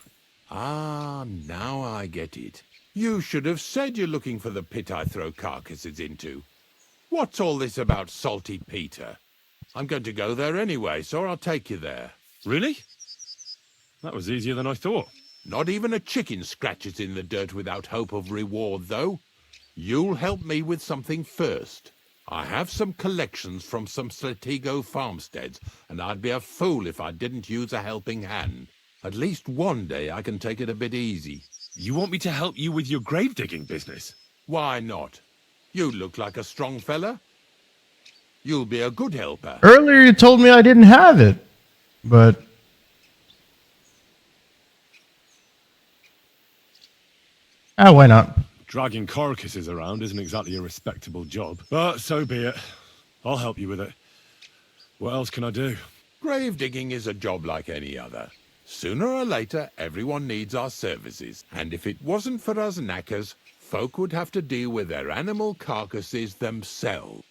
Ah, now I get it. You should have said you're looking for the pit I throw carcasses into. What's all this about Salty Peter? I'm going to go there anyway, so I'll take you there. Really? That was easier than I thought. Not even a chicken scratches in the dirt without hope of reward, though. You'll help me with something first. I have some collections from some Slatigo farmsteads, and I'd be a fool if I didn't use a helping hand. At least one day I can take it a bit easy. You want me to help you with your grave digging business? Why not? You look like a strong fella. You'll be a good helper. Earlier you told me I didn't have it, but why not? Dragging carcasses around isn't exactly a respectable job, but so be it. I'll help you with it. What else can I do? Grave digging is a job like any other. Sooner or later, everyone needs our services, and if it wasn't for us knackers, folk would have to deal with their animal carcasses themselves.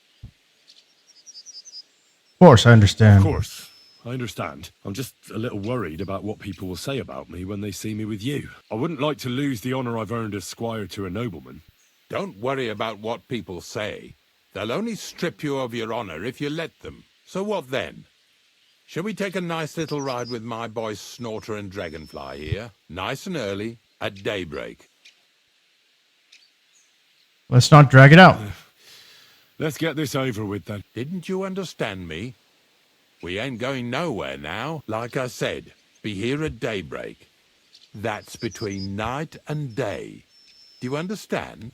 Of course, I understand. Of course, I understand. I'm just a little worried about what people will say about me when they see me with you. I wouldn't like to lose the honor I've earned as squire to a nobleman. Don't worry about what people say. They'll only strip you of your honor if you let them. So what then? Shall we take a nice little ride with my boys Snorter and Dragonfly here? Nice and early, at daybreak. Let's not drag it out. Let's get this over with then. Didn't you understand me? We ain't going nowhere now. Like I said, be here at daybreak. That's between night and day. Do you understand?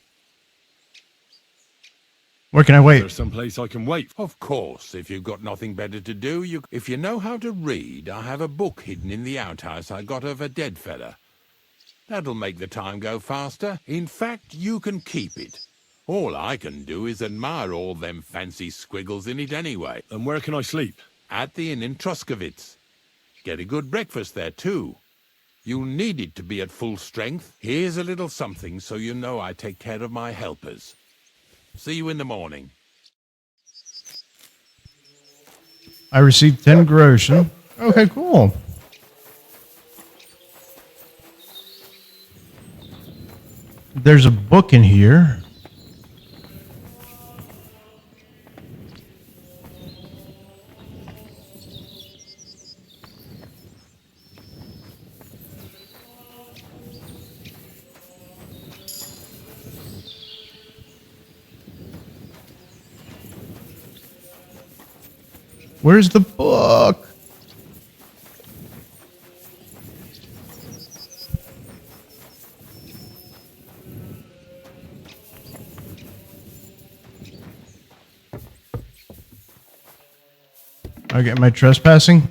Where can I wait? There's some place I can wait. Of course, if you've got nothing better to do, if you know how to read, I have a book hidden in the outhouse I got of a dead fella. That'll make the time go faster. In fact, you can keep it. All I can do is admire all them fancy squiggles in it anyway. And where can I sleep? At the inn in Truscovitz. Get a good breakfast there, too. You'll need it to be at full strength. Here's a little something so you know I take care of my helpers. See you in the morning. I received 10 groschen. Okay, cool. There's a book in here. Where's the book? Okay, am I trespassing?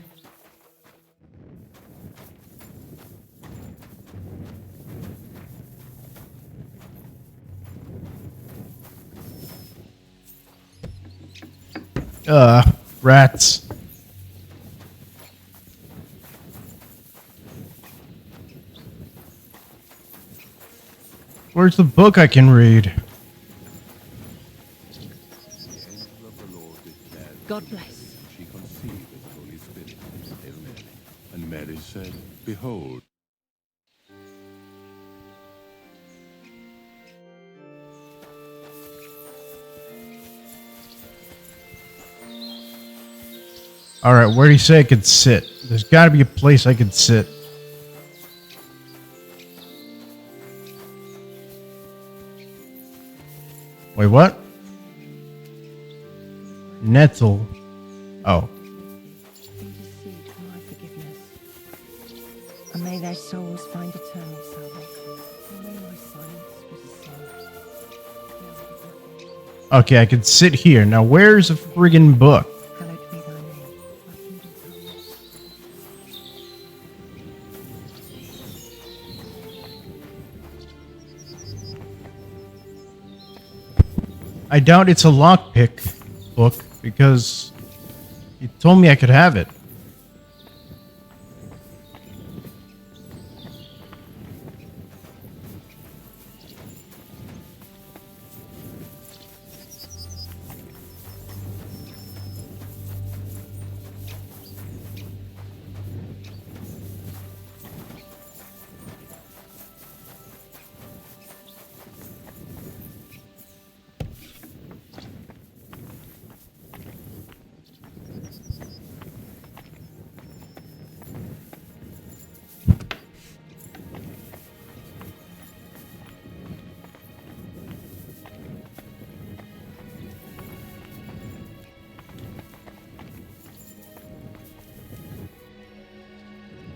Rats. Where's the book I can read? God bless. She conceived of the Holy Spirit. Hail Mary. And Mary said, Behold. Alright, where do you say I could sit? There's gotta be a place I could sit. Wait, what? Nettle. Oh. Intercede for my forgiveness, and may their souls find eternal salvation. And may my silence was a sin. Okay, I could sit here. Now, where's a friggin' book? Hallowed be thy name. Thy kingdom come. I doubt it's a lockpick book because you told me I could have it.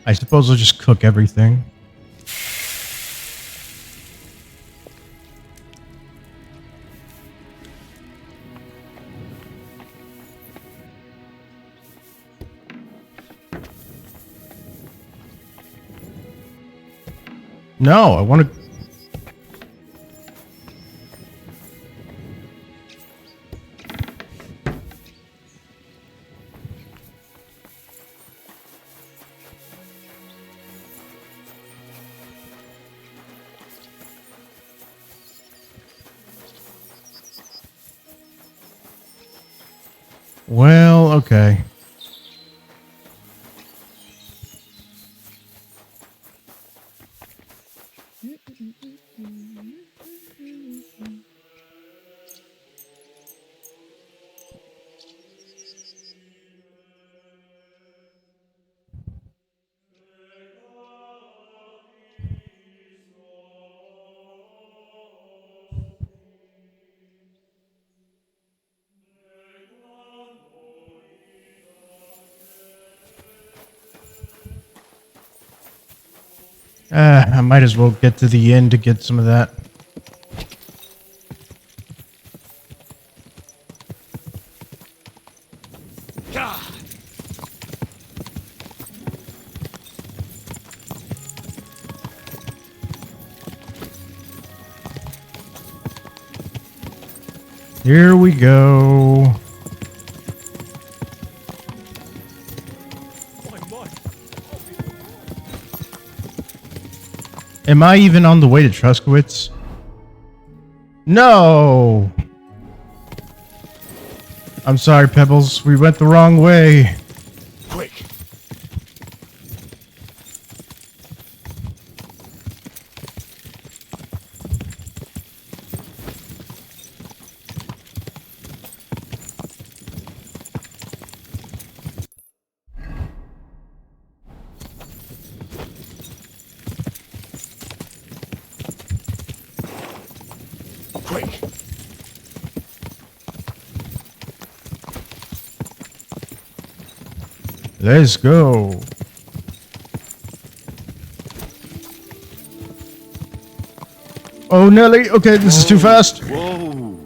I suppose I'll just cook everything. No, I want to... Well, okay. I might as well get to the inn to get some of that. Here we go. Am I even on the way to Truskowitz? No! I'm sorry, Pebbles. We went the wrong way. Quick! Quick! Let's go. Oh, Nelly. Okay, this is too fast. Whoa!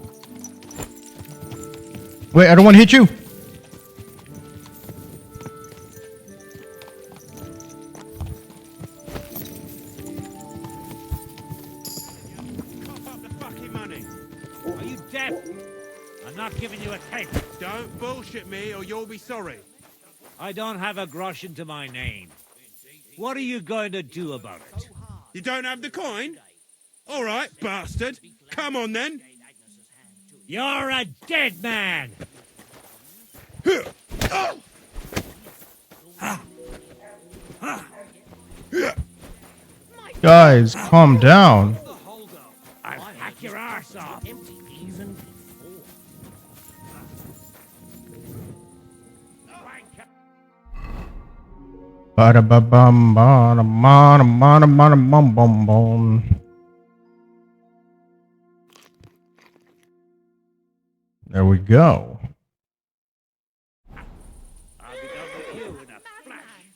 Wait, I don't want to hit you. Are you deaf? I'm not giving you a cake. Don't bullshit me or you'll be sorry. I don't have a grosh into my name. What are you going to do about it? You don't have the coin? All right, bastard. Come on then. You're a dead man! Guys, calm down. I'll hack your arse off. Bada ba bum bada bada bada bada bum bum bum. There we go. I'll be done with you in a flash.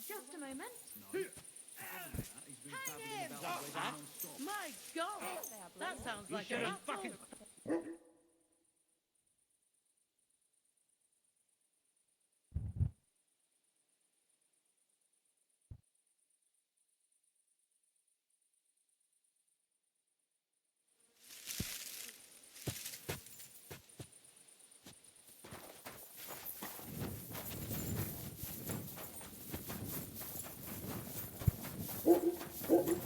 Just a moment. My God, that sounds like a fucking.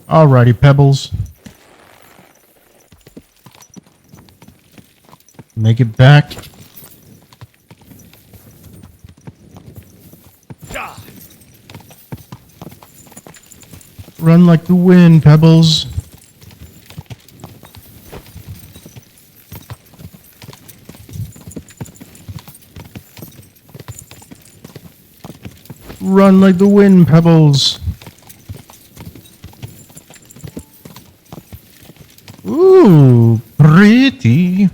Alrighty, Pebbles. Make it back. Run like the wind, Pebbles. Run like the wind, Pebbles. Ooh, pretty.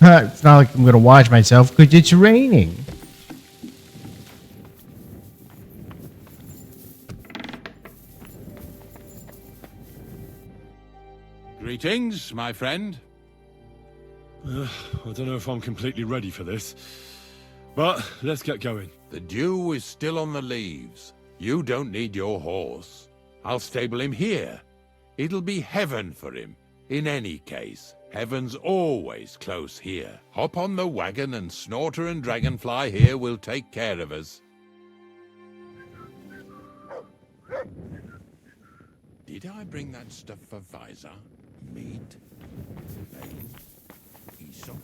It's not like I'm gonna watch myself because it's raining. Greetings, my friend. I don't know if I'm completely ready for this, but let's get going. The dew is still on the leaves. You don't need your horse. I'll stable him here. It'll be heaven for him. In any case, heaven's always close here. Hop on the wagon and Snorter and Dragonfly here will take care of us. Did I bring that stuff for Visor? Meat? Bane? Aesop?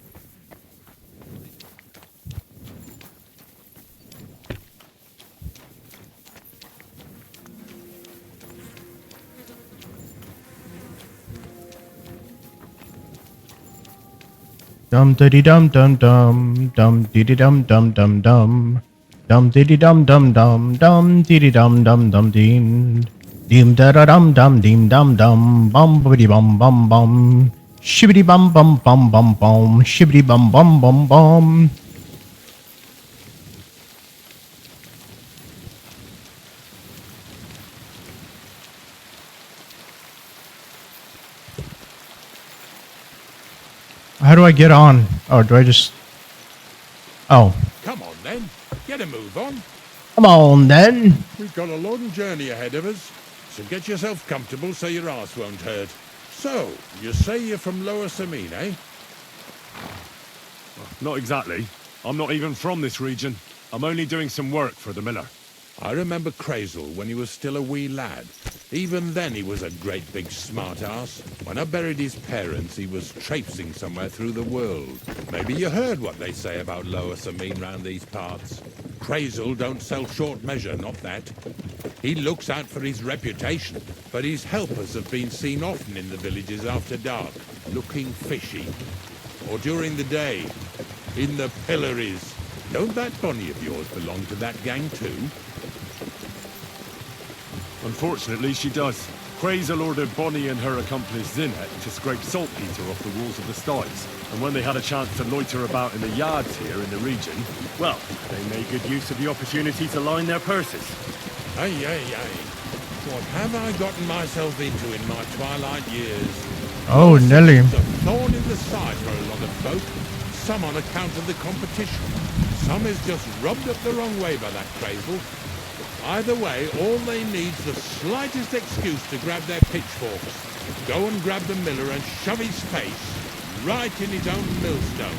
Dum diddy dum dum dum dum diddy dum dum dum dum dum diddy dum dum dum dum diddy dum dum dum dim dim da da dum dum dim dum dum bum biddy bum bum bum shibbity bum bum bum bum bum shibbity bum bum bum bum. How do I get on? Oh, do I just... Oh. Come on then, get a move on. Come on then. We've got a long journey ahead of us, so get yourself comfortable so your ass won't hurt. So, you say you're from Lower Samine, eh? Not exactly. I'm not even from this region. I'm only doing some work for the miller. I remember Crazel when he was still a wee lad. Even then he was a great big smart-ass. When I buried his parents, he was traipsing somewhere through the world. Maybe you heard what they say about Lower Samine round these parts. Crazel don't sell short measure, not that. He looks out for his reputation, but his helpers have been seen often in the villages after dark, looking fishy. Or during the day, in the pillories. Don't that Bonnie of yours belong to that gang too? Unfortunately, she does. Crazel ordered Bonnie and her accomplice Zinnet to scrape saltpeter off the walls of the sties. And when they had a chance to loiter about in the yards here in the region, well, they made good use of the opportunity to line their purses. Ay, ay, ay. What have I gotten myself into in my twilight years? Oh, Nelly. It's a thorn in the side for a lot of folk. Some on account of the competition. Some is just rubbed up the wrong way by that Crazel. Either way, all they need's the slightest excuse to grab their pitchforks, go and grab the miller and shove his face right in his own millstone.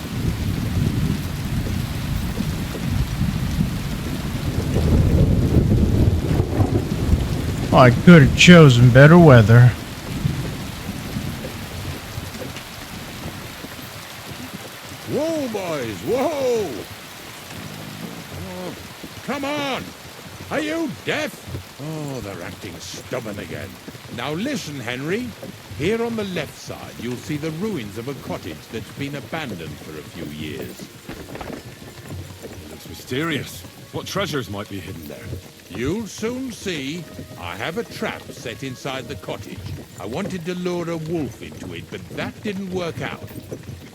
Oh, I could have chosen better weather. Whoa, boys, whoa! Oh, come on! Are you deaf? Oh, they're acting stubborn again. Now listen, Henry. Here on the left side, you'll see the ruins of a cottage that's been abandoned for a few years. It looks mysterious. What treasures might be hidden there? You'll soon see. I have a trap set inside the cottage. I wanted to lure a wolf into it, but that didn't work out.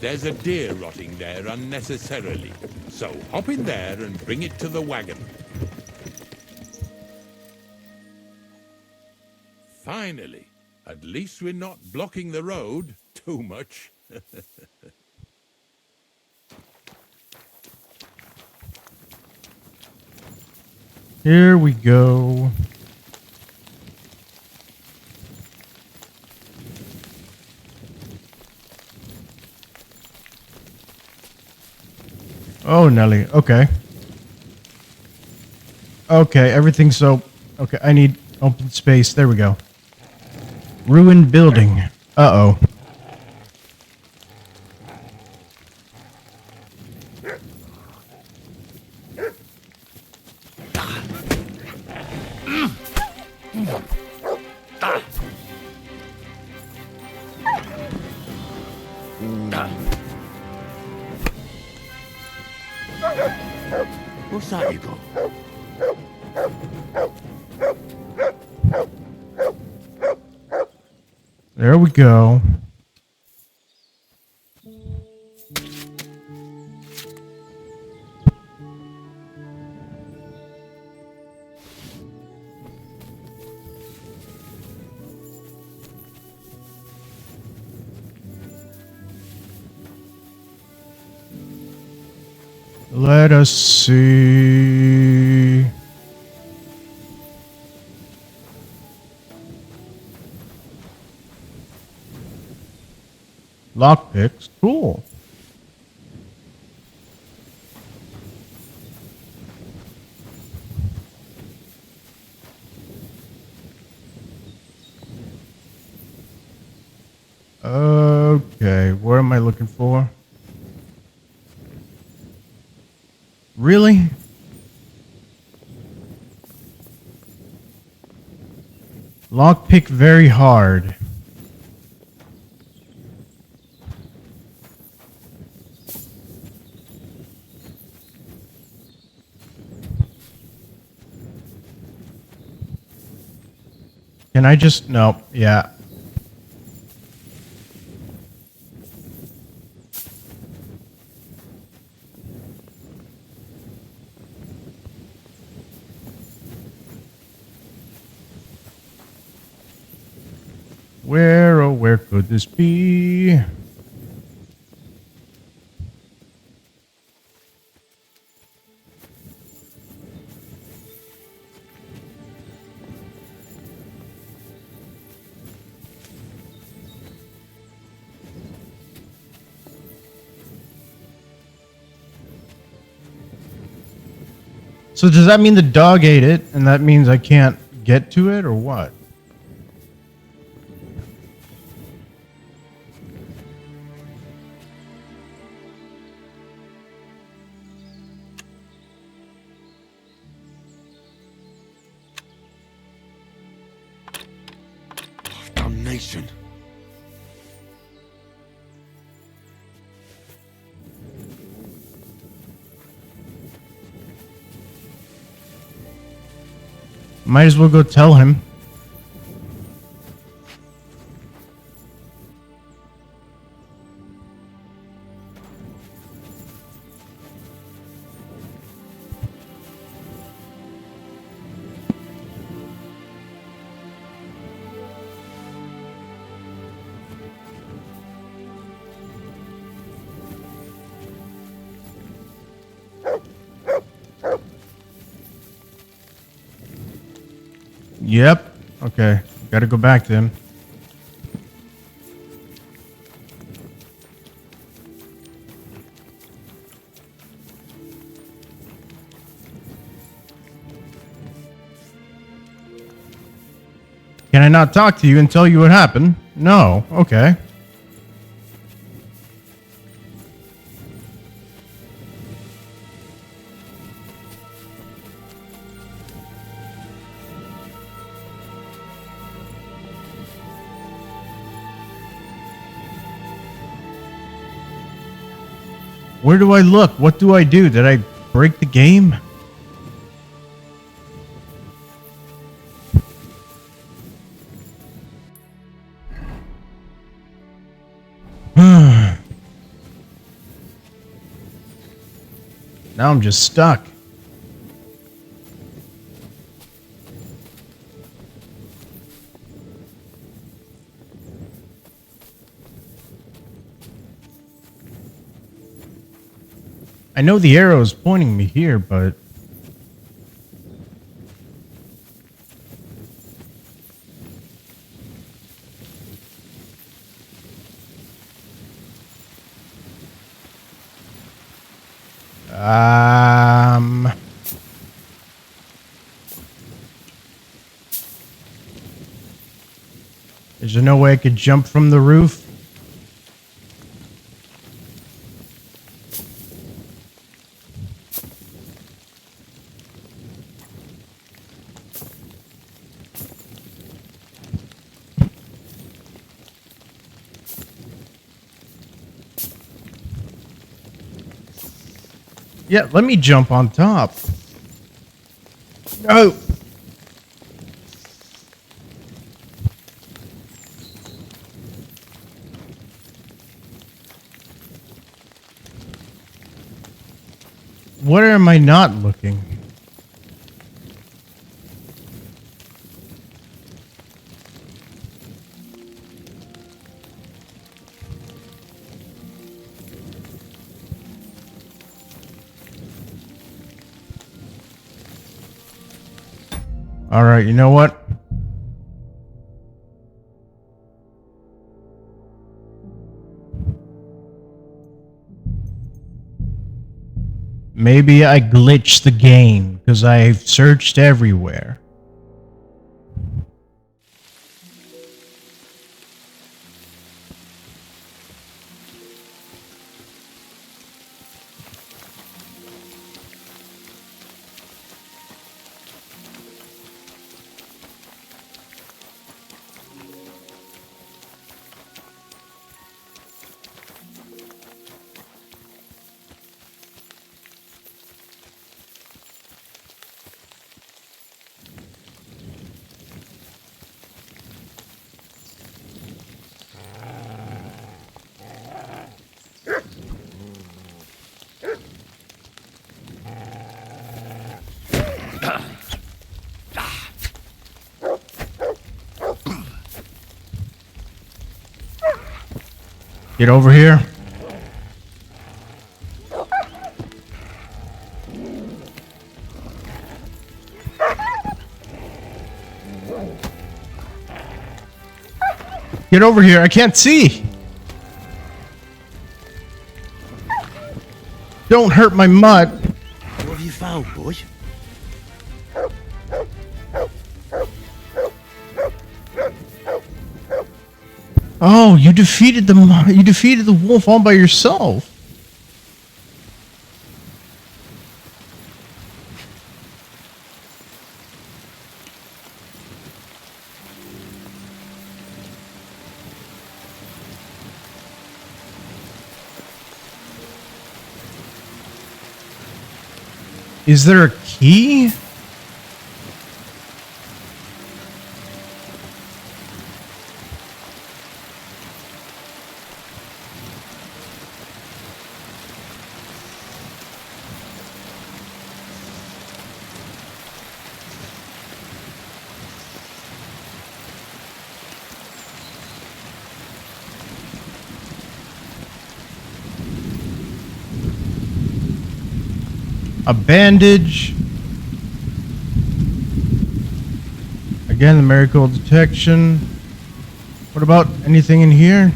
There's a deer rotting there unnecessarily. So hop in there and bring it to the wagon. Finally. At least we're not blocking the road too much. Here we go. Oh, Nelly. Okay. Okay, everything's so... Okay, I need open space. There we go. Ruined building. Uh-oh. What's that you got? There we go. Let us see. Lockpicks, cool. Okay, what am I looking for? Really? Lockpick very hard. Can I just... No, yeah. Where, oh, where could this be? So does that mean the dog ate it, and that means I can't get to it, or what? Damnation. Might as well go tell him. Yep. Okay. Gotta go back to him. Can I not talk to you and tell you what happened? No. Okay. Where do I look? What do I do? Did I break the game? Now I'm just stuck. I know the arrow is pointing me here, but... Is there no way I could jump from the roof? Yeah, let me jump on top. No! Where am I not looking? All right, you know what? Maybe I glitched the game because I've searched everywhere. Get over here. Get over here. I can't see. Don't hurt my mutt. What have you found, boy? Oh, you defeated the wolf all by yourself. Is there a key? A bandage. Again, the miracle detection. What about anything in here?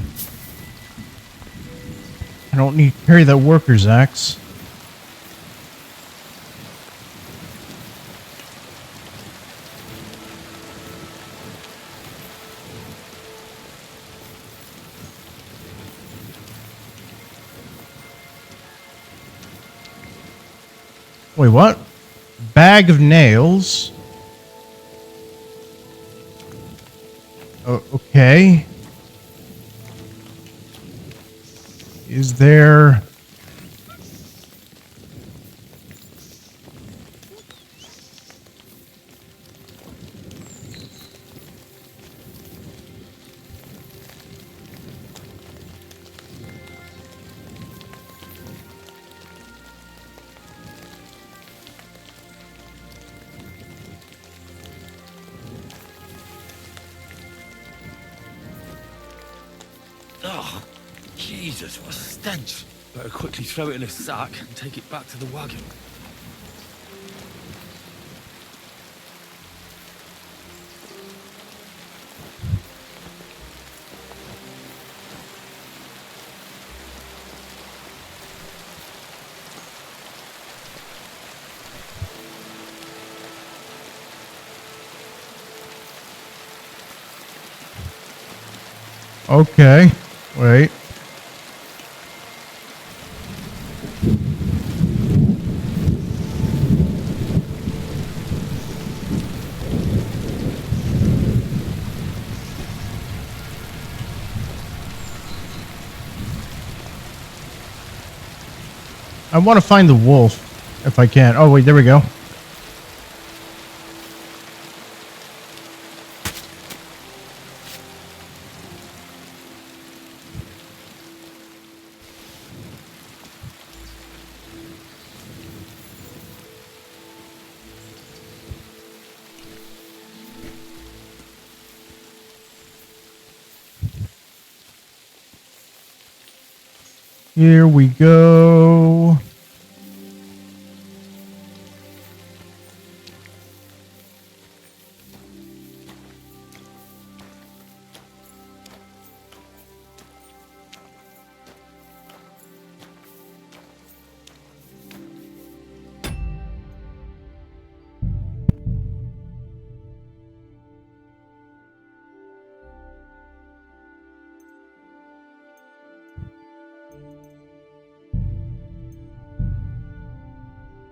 I don't need to carry that worker's axe. Wait, what? Bag of nails. Oh, okay. Is there... Oh, Jesus, what a stench. Better quickly throw it in a sack and take it back to the wagon. Okay. Wait. I want to find the wolf, if I can. Oh, wait, there we go. Here we go.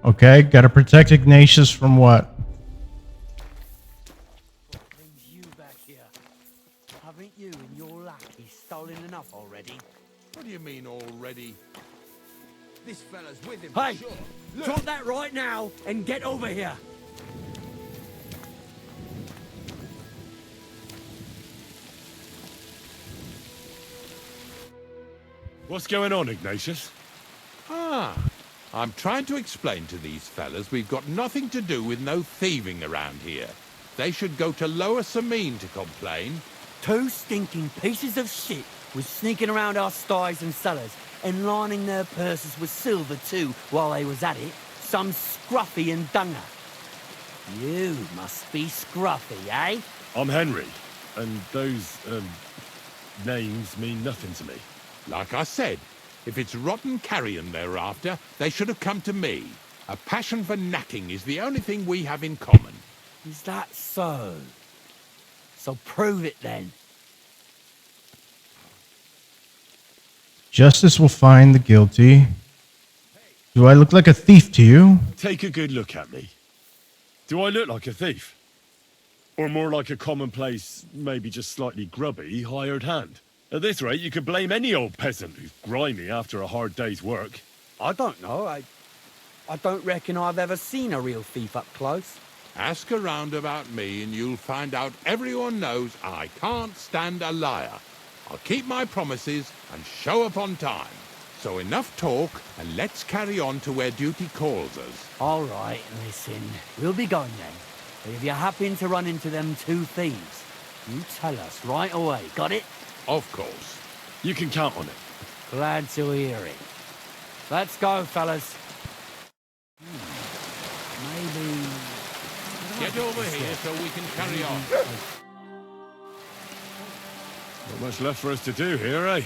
Okay, gotta protect Ignatius from what? Brings you back here. Haven't you and your lackey stolen enough already? What do you mean already? This fella's with him, Hey! for sure. Drop that right now and get over here! What's going on, Ignatius? I'm trying to explain to these fellas we've got nothing to do with no thieving around here. They should go to Lower Samine to complain. 2 stinking pieces of shit was sneaking around our sties and cellars and lining their purses with silver too while they was at it. Some scruffy and dunger. You must be scruffy, eh? I'm Henry, and those, names mean nothing to me. Like I said, if it's rotten carrion they're after, they should have come to me. A passion for knacking is the only thing we have in common. Is that so? So prove it then. Justice will find the guilty. Do I look like a thief to you? Take a good look at me. Do I look like a thief? Or more like a commonplace, maybe just slightly grubby, hired hand? At this rate, you could blame any old peasant who's grimy after a hard day's work. I don't know. I don't reckon I've ever seen a real thief up close. Ask around about me and you'll find out everyone knows I can't stand a liar. I'll keep my promises and show up on time. So enough talk and let's carry on to where duty calls us. All right, listen. We'll be going then. But if you happen to run into them 2 thieves, you tell us right away. Got it? Of course. You can count on it. Glad to hear it. Let's go, fellas. Maybe... Get over here so we can carry on. Not much left for us to do here, eh?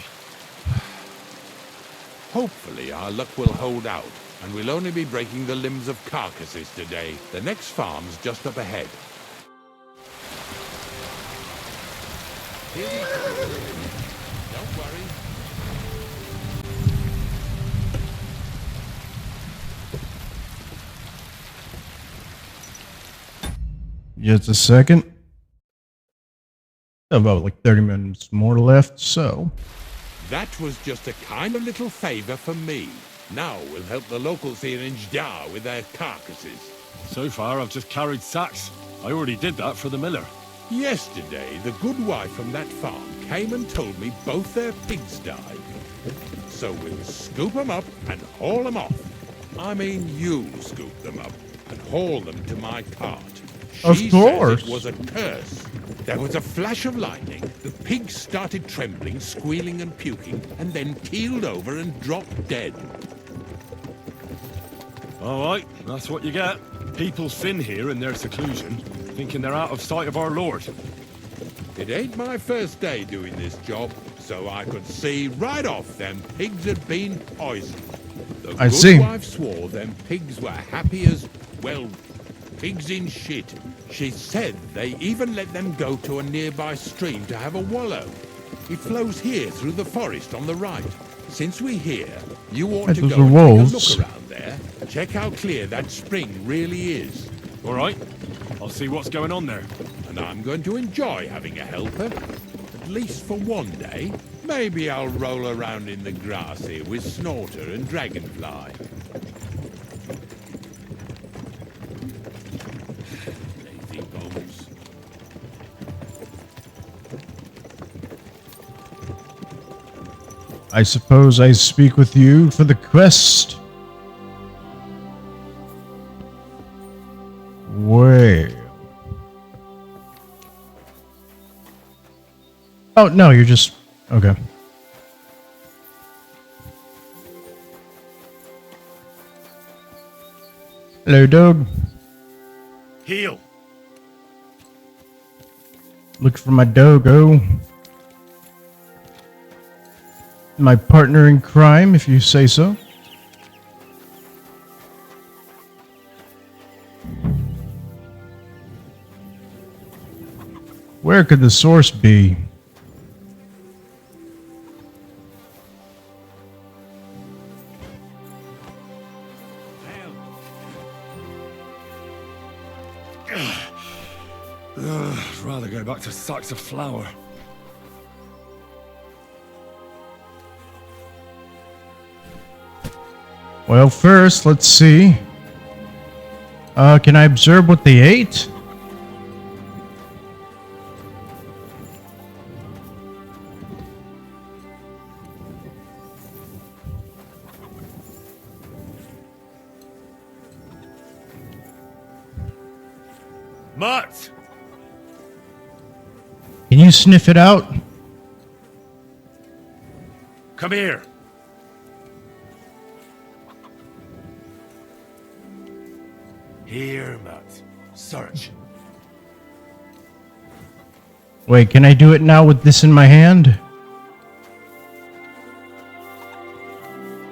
Hopefully our luck will hold out, and we'll only be breaking the limbs of carcasses today. The next farm's just up ahead. Here we go. Don't worry. Just a second. About like 30 minutes more left, so. That was just a kind of little favor for me. Now we'll help the locals here in Jdar with their carcasses. So far, I've just carried sacks. I already did that for the miller. Yesterday, the good wife from that farm came and told me both their pigs died. So we'll scoop them up and haul them off. I mean, you scoop them up and haul them to my cart. She says it was a curse. There was a flash of lightning. The pigs started trembling, squealing and puking, and then keeled over and dropped dead. All right, that's what you get. People sin here in their seclusion, thinking they're out of sight of our Lord. It ain't my first day doing this job, so I could see right off them pigs had been poisoned. The good wife swore them pigs were happy as, well, pigs in shit. She said they even let them go to a nearby stream to have a wallow. It flows here through the forest on the right. Since we're here, you ought to go and take a look around there. Check how clear that spring really is. All right, I'll see what's going on there. And I'm going to enjoy having a helper. At least for one day. Maybe I'll roll around in the grass here with Snorter and Dragonfly. Lazy bones. I suppose I speak with you for the quest. Well. Oh, no, you're just... Okay. Hello, dog. Heal. Look for my doggo. My partner in crime, if you say so. Where could the source be? I'd rather go back to sacks of flour. Well, first, let's see. Can I observe what they ate? Mutt! Can you sniff it out? Come here. Here, Mutt. Search. Wait, can I do it now with this in my hand?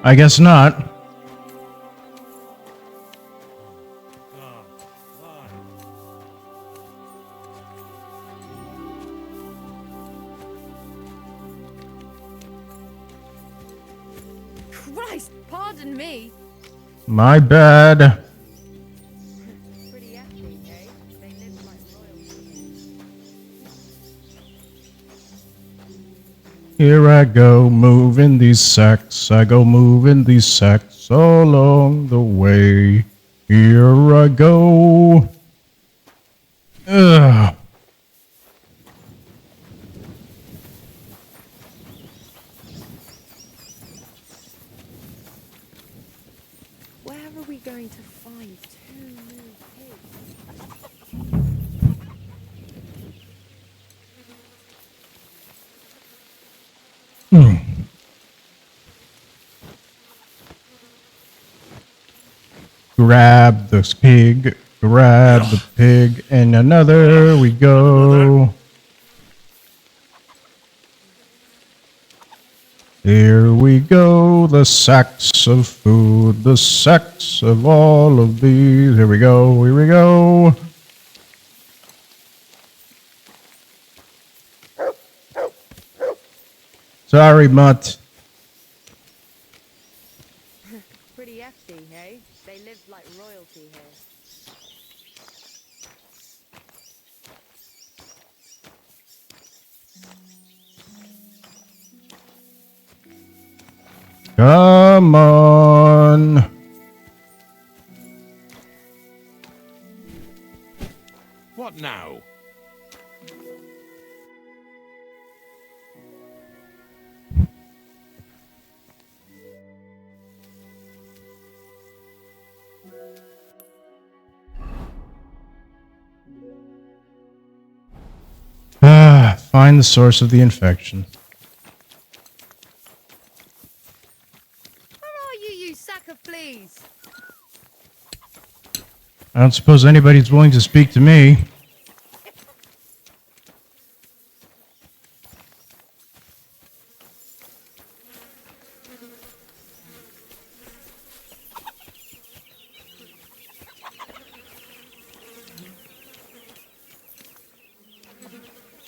I guess not. Christ, pardon me. My bad. Here I go, moving these sacks. I go moving these sacks along the way. Here I go. Ugh. Where are we going to find two new pigs? Grab the pig, grab the pig, and another we go. Here we go, the sacks of food, the sacks of all of these. Here we go, here we go. Sorry, Mutt. Pretty hefty, eh? They live like royalty here. Come on. What now? Find the source of the infection. Where are you, you sack of fleas? I don't suppose anybody's willing to speak to me.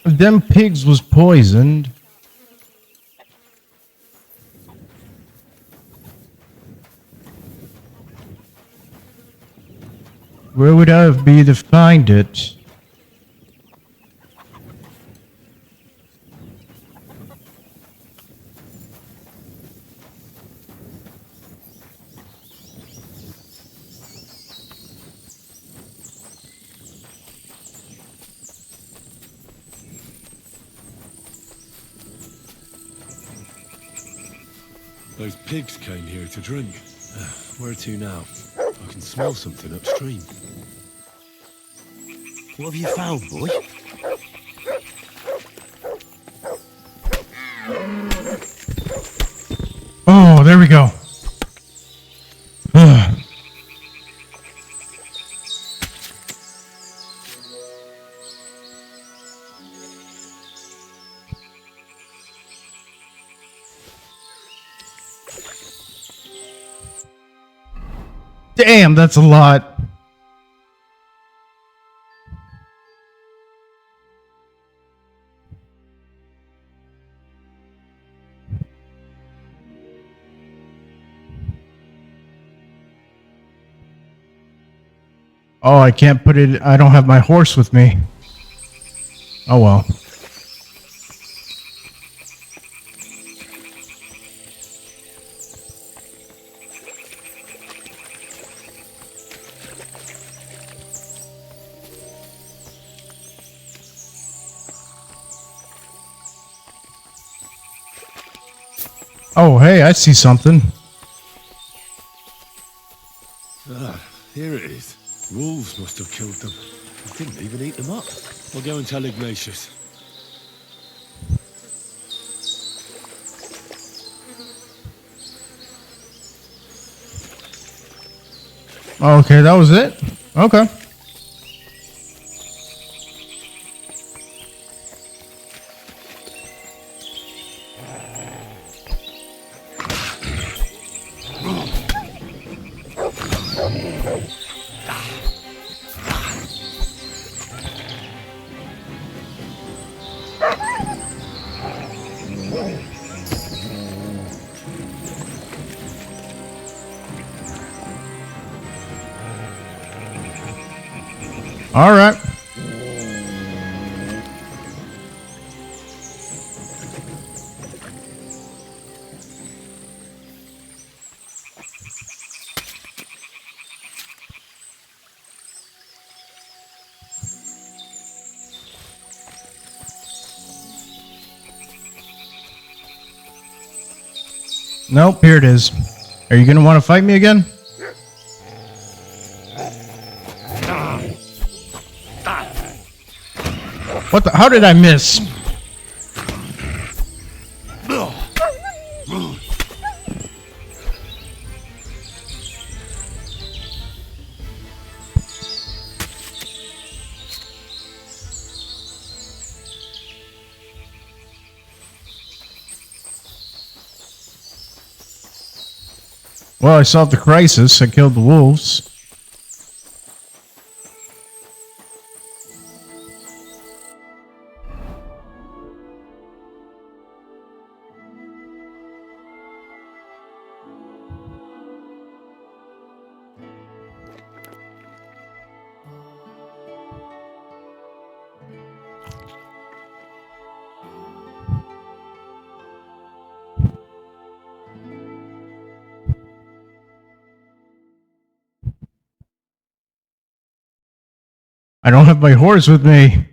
If them pigs was poisoned, where would I be to find it? Those pigs came here to drink. Where to now? I can smell something upstream. What have you found, boy? Oh, there we go. Damn, that's a lot. Oh, I can't put it. I don't have my horse with me. Oh well. Oh, hey, I see something. Ah, here it is. Wolves must have killed them. I didn't even eat them up. We'll go and tell Ignatius. Okay, that was it? Okay. All right. Nope, here it is. Are you going to want to fight me again? What the? How did I miss? Well, I solved the crisis. I killed the wolves. I don't have my horse with me.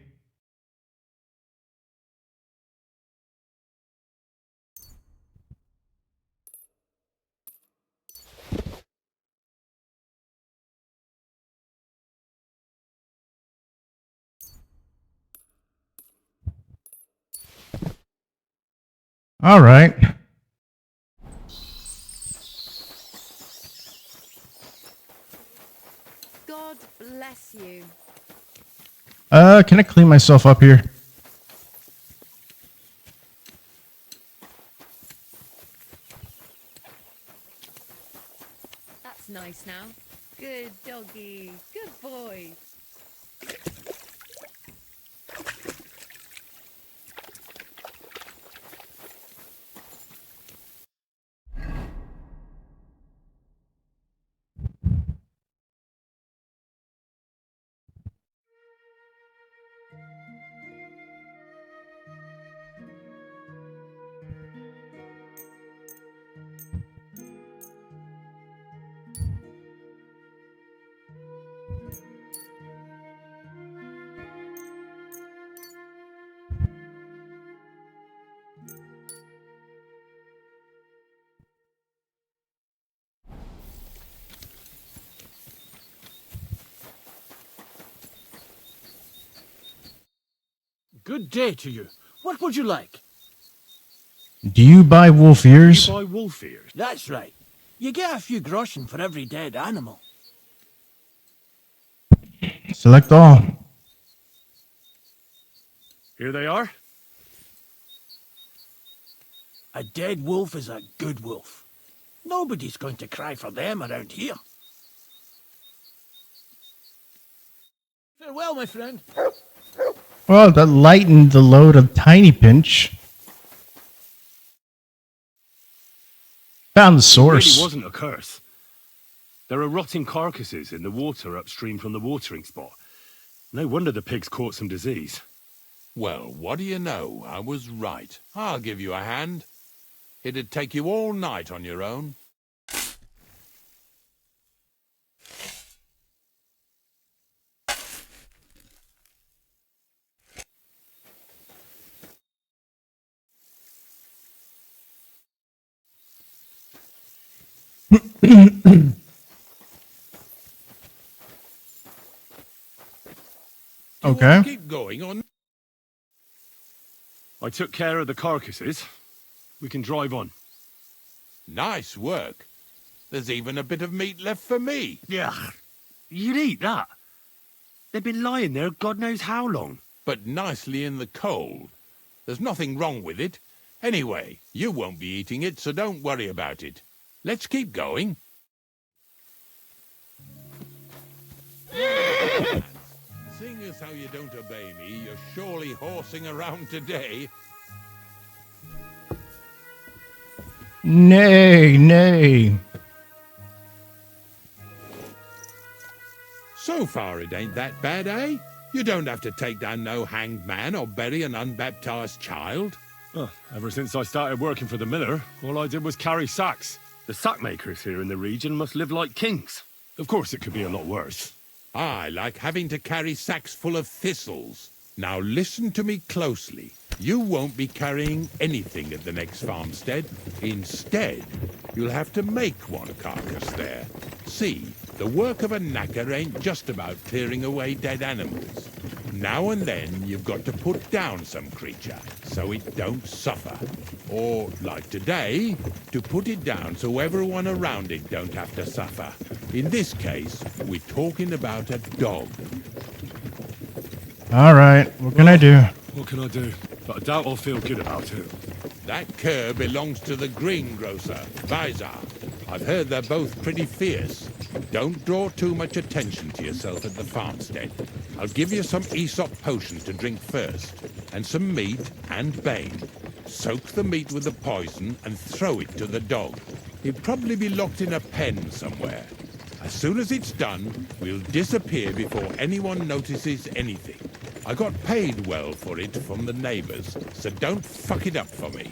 All right. God bless you. Can I clean myself up here? That's nice now. Good doggy. Good boy. Good day to you. What would you like? Do you buy wolf ears? You buy wolf ears? That's right. You get a few groschen for every dead animal. Select all. Here they are. A dead wolf is a good wolf. Nobody's going to cry for them around here. Farewell, my friend. Well, that lightened the load of Tiny Pinch. Found the It source. really wasn't a curse. There are rotting carcasses in the water upstream from the watering spot. No wonder the pigs caught some disease. Well, what do you know? I was right. I'll give you a hand. It'd take you all night on your own. Okay. Keep going on. I took care of the carcasses. We can drive on. Nice work. There's even a bit of meat left for me. Yeah, you'd eat that. They've been lying there God knows how long. But nicely in the cold. There's nothing wrong with it. Anyway, you won't be eating it, so don't worry about it. Let's keep going. Seeing as how you don't obey me, you're surely horsing around today. Nay, nay. So far it ain't that bad, eh? You don't have to take down no hanged man or bury an unbaptized child. Well, ever since I started working for the miller, all I did was carry sacks. The sack makers here in the region must live like kings. Of course it could be a lot worse. I like having to carry sacks full of thistles. Now listen to me closely. You won't be carrying anything at the next farmstead. Instead, you'll have to make one carcass there. See, the work of a knacker ain't just about clearing away dead animals. Now and then, you've got to put down some creature, so it don't suffer. Or, like today, to put it down so everyone around it don't have to suffer. In this case, we're talking about a dog. Alright, what can I do? What can I do? But I doubt I'll feel good about it. That cur belongs to the greengrocer, Vizar. I've heard they're both pretty fierce. Don't draw too much attention to yourself at the farmstead. I'll give you some Aesop potion to drink first, and some meat and bane. Soak the meat with the poison and throw it to the dog. He'll probably be locked in a pen somewhere. As soon as it's done, we'll disappear before anyone notices anything. I got paid well for it from the neighbors, so don't fuck it up for me.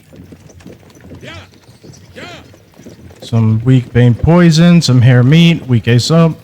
Yeah! Yeah! Some weak bane poison, some hair meat, weak Aesop.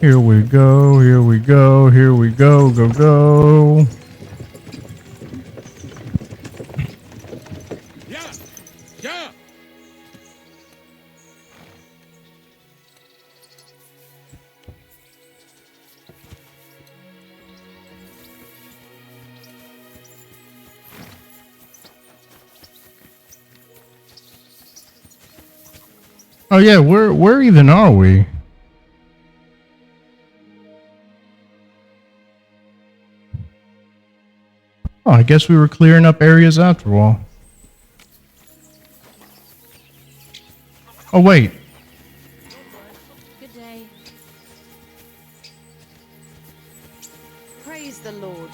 Here we go, here we go, here we go, go, go. Yeah! Yeah! Oh yeah, where even are we? Oh, I guess we were clearing up areas after all. Oh wait. Good day. Praise the Lord.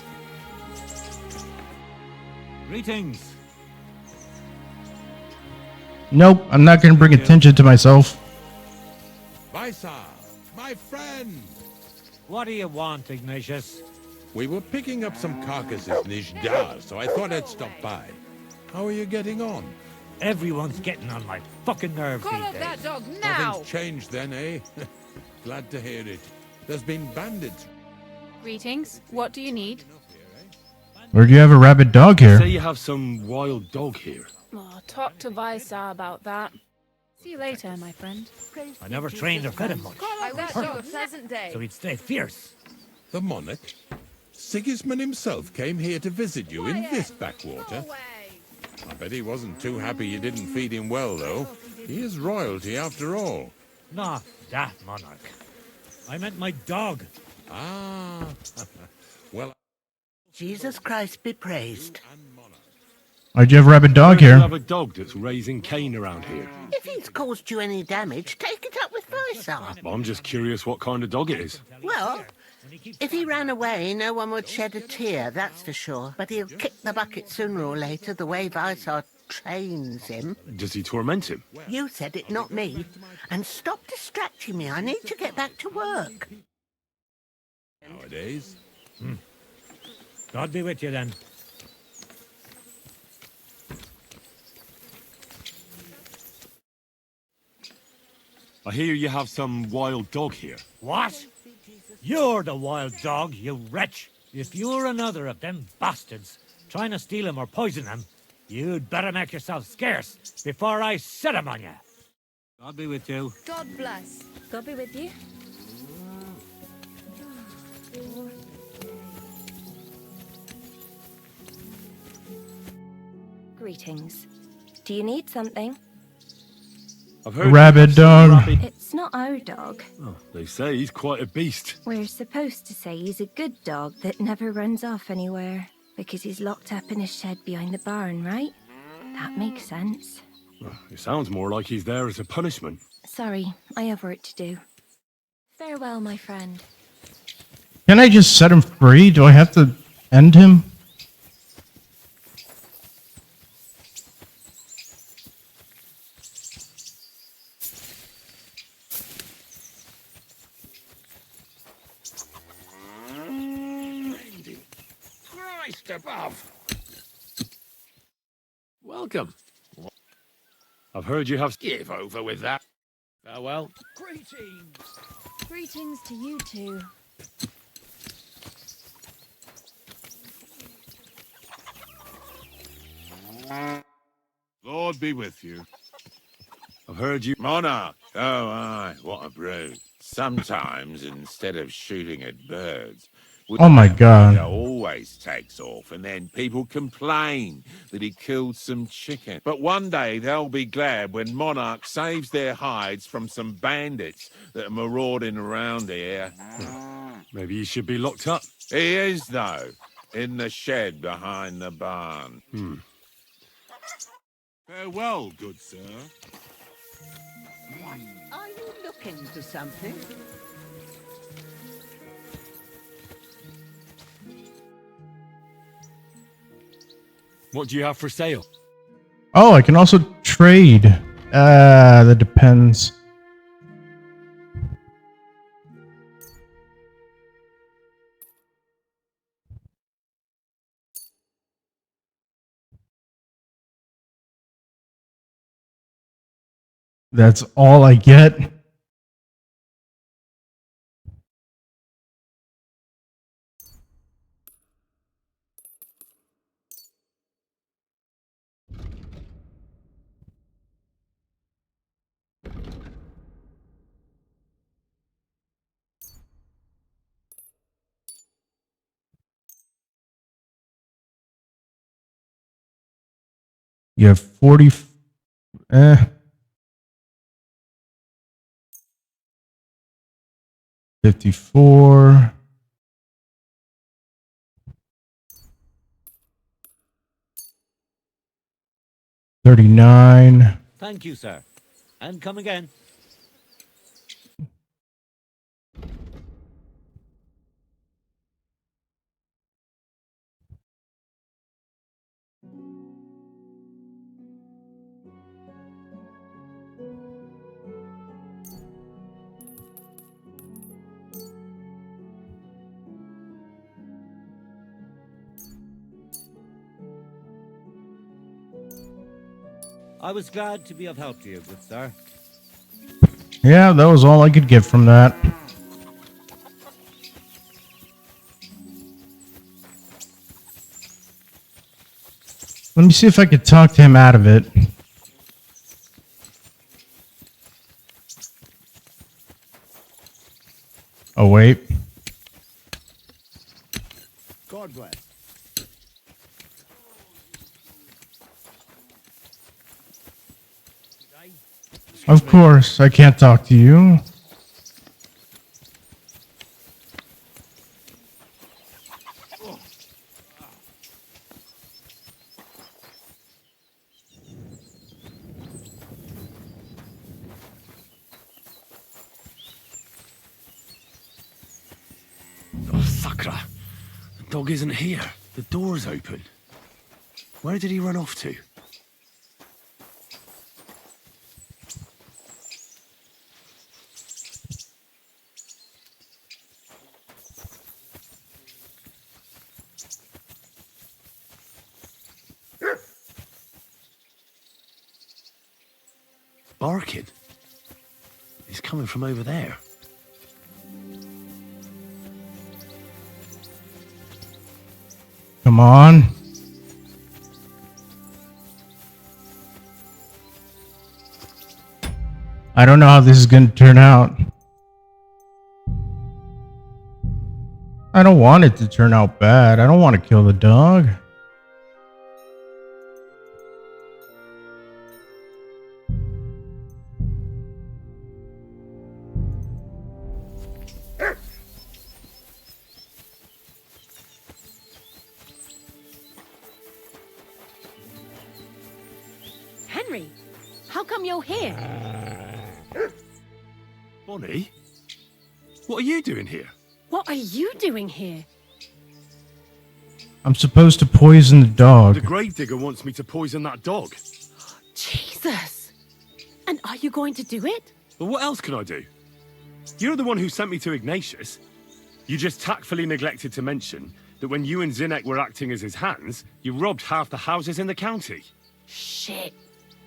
Greetings. Nope, I'm not gonna bring attention to myself. Vizar, my friend! What do you want, Ignatius? We were picking up some carcasses in Ishdar, so I thought I'd stop by. How are you getting on? Everyone's getting on my fucking nerves Call these off days. that dog now! Nothing's changed then, eh? Glad to hear it. There's been bandits. Greetings. What do you need? Or do you have a rabid dog here? Say you have some wild dog here. Oh, talk to Vizar about that. See you later, my friend. I never trained or fed him much. I wish you a pleasant day. So he'd stay fierce. The monarch? Sigismund himself came here to visit you in this backwater. I bet he wasn't too happy you didn't feed him well, though. He is royalty after all. Not that monarch. I meant my dog. Ah, well... Jesus Christ be praised. Why'd you have a rabid dog You here? have a dog that's raising Cain around here. If he's caused you any damage, take it up with Visar. I'm just curious what kind of dog it is. Well, if he ran away, no one would shed a tear, that's for sure. But he'll kick the bucket sooner or later, the way Visar trains him. Does he torment him? You said it, not me. And stop distracting me. I need to get back to work. Nowadays? God be with you then. I hear you have some wild dog here. What? You're the wild dog, you wretch. If you're another of them bastards trying to steal him or poison him, you'd better make yourself scarce before I set him on you. God be with you. God bless. God be with you. Greetings. Do you need something? I've heard Rabid dog. It's not our dog. Oh, they say he's quite a beast. We're supposed to say he's a good dog that never runs off anywhere because he's locked up in a shed behind the barn, right? That makes sense. Well, it sounds more like he's there as a punishment. Sorry, I have work to do. Farewell, my friend. Can I just set him free? Do I have to end him? Christ above! Welcome. I've heard you have... Give over with that. Farewell. Greetings. Greetings to you too. Lord be with you. I've heard you... Monarch! Oh, aye, what a brute. Sometimes, instead of shooting at birds... Oh my God. He always takes off, and then people complain that he killed some chicken. But one day they'll be glad when Monarch saves their hides from some bandits that are marauding around here. Maybe he should be locked up. He is, though, in the shed behind the barn. Farewell, good sir. Are you looking for something? What do you have for sale? Oh, I can also trade. That depends. That's all I get. You have 40. 54. 39. Thank you, sir. And come again. I was glad to be of help to you, good sir. Yeah, that was all I could get from that. Let me see if I could talk to him out of it. Oh, wait. God bless. Of course, I can't talk to you. Oh, Sakra. The dog isn't here. The door's open. Where did he run off to? Barking. He's coming from over there. Come on. I don't know how this is going to turn out. I don't want it to turn out bad. I don't want to kill the dog. Henry, how come you're here? Bonnie? What are you doing here? What are you doing here? I'm supposed to poison the dog. The gravedigger wants me to poison that dog. Jesus! And are you going to do it? Well, what else can I do? You're the one who sent me to Ignatius. You just tactfully neglected to mention that when you and Zinnek were acting as his hands, you robbed half the houses in the county. Shit.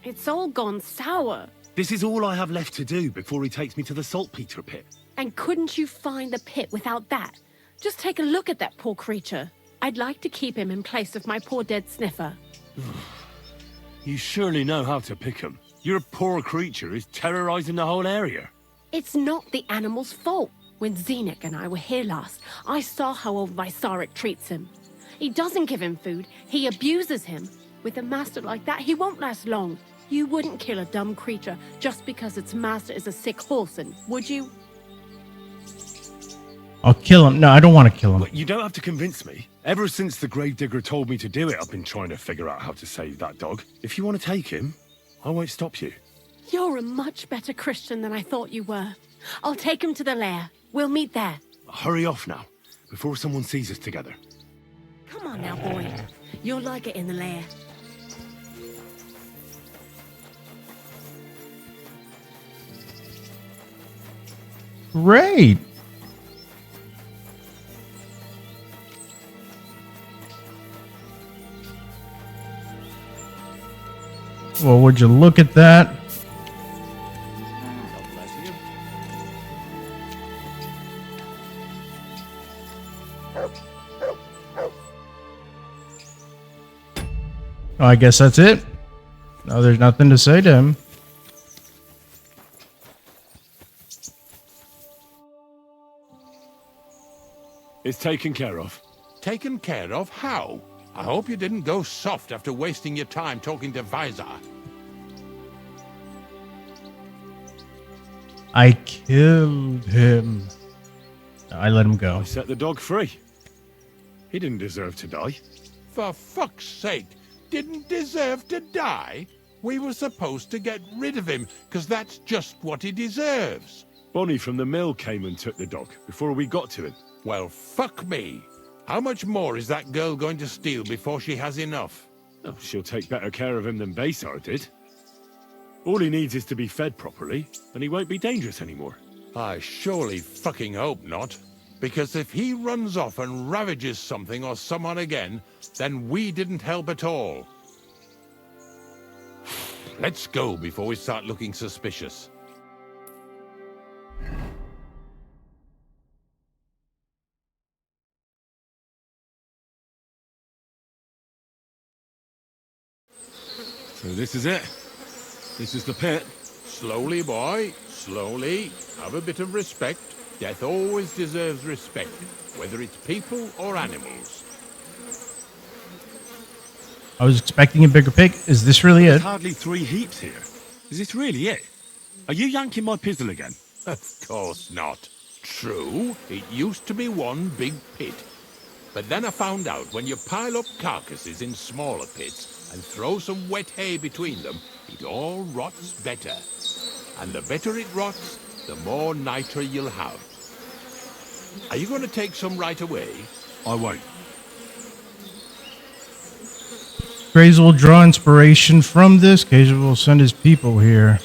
It's all gone sour. This is all I have left to do before he takes me to the saltpeter pit. And couldn't you find the pit without that? Just take a look at that poor creature. I'd like to keep him in place of my poor dead sniffer. You surely know how to pick him. Your poor creature is terrorizing the whole area. It's not the animal's fault. When Zinnek and I were here last, I saw how old Vysarik treats him. He doesn't give him food, he abuses him. With a master like that, he won't last long. You wouldn't kill a dumb creature just because its master is a sick horseman, would you? I'll kill him. No, I don't want to kill him. But you don't have to convince me. Ever since the gravedigger told me to do it, I've been trying to figure out how to save that dog. If you want to take him, I won't stop you. You're a much better Christian than I thought you were. I'll take him to the lair. We'll meet there. Hurry off now, before someone sees us together. Come on now, boy. You'll like it in the lair. Great. Well, would you look at that? God bless you. Oh, I guess that's it. No, there's nothing to say to him. It's taken care of. Taken care of? How? I hope you didn't go soft after wasting your time talking to Vizar. I killed him. I let him go. I set the dog free. He didn't deserve to die. For fuck's sake, didn't deserve to die? We were supposed to get rid of him, because that's just what he deserves. Bonnie from the mill came and took the dog before we got to him. Well, fuck me. How much more is that girl going to steal before she has enough? Oh, she'll take better care of him than Baysar did. All he needs is to be fed properly, and he won't be dangerous anymore. I surely fucking hope not. Because if he runs off and ravages something or someone again, then we didn't help at all. Let's go before we start looking suspicious. So this is it. This is the pit. Slowly, boy. Slowly. Have a bit of respect. Death always deserves respect, whether it's people or animals. I was expecting a bigger pig. Is this really There's it? hardly 3 heaps here. Is this really it? Are you yanking my pizzle again? Of course not. True, it used to be one big pit. But then I found out when you pile up carcasses in smaller pits and throw some wet hay between them, it all rots better. And the better it rots, the more nitre you'll have. Are you going to take some right away? I won't. Grazer will draw inspiration from this. Grazer will send his people here.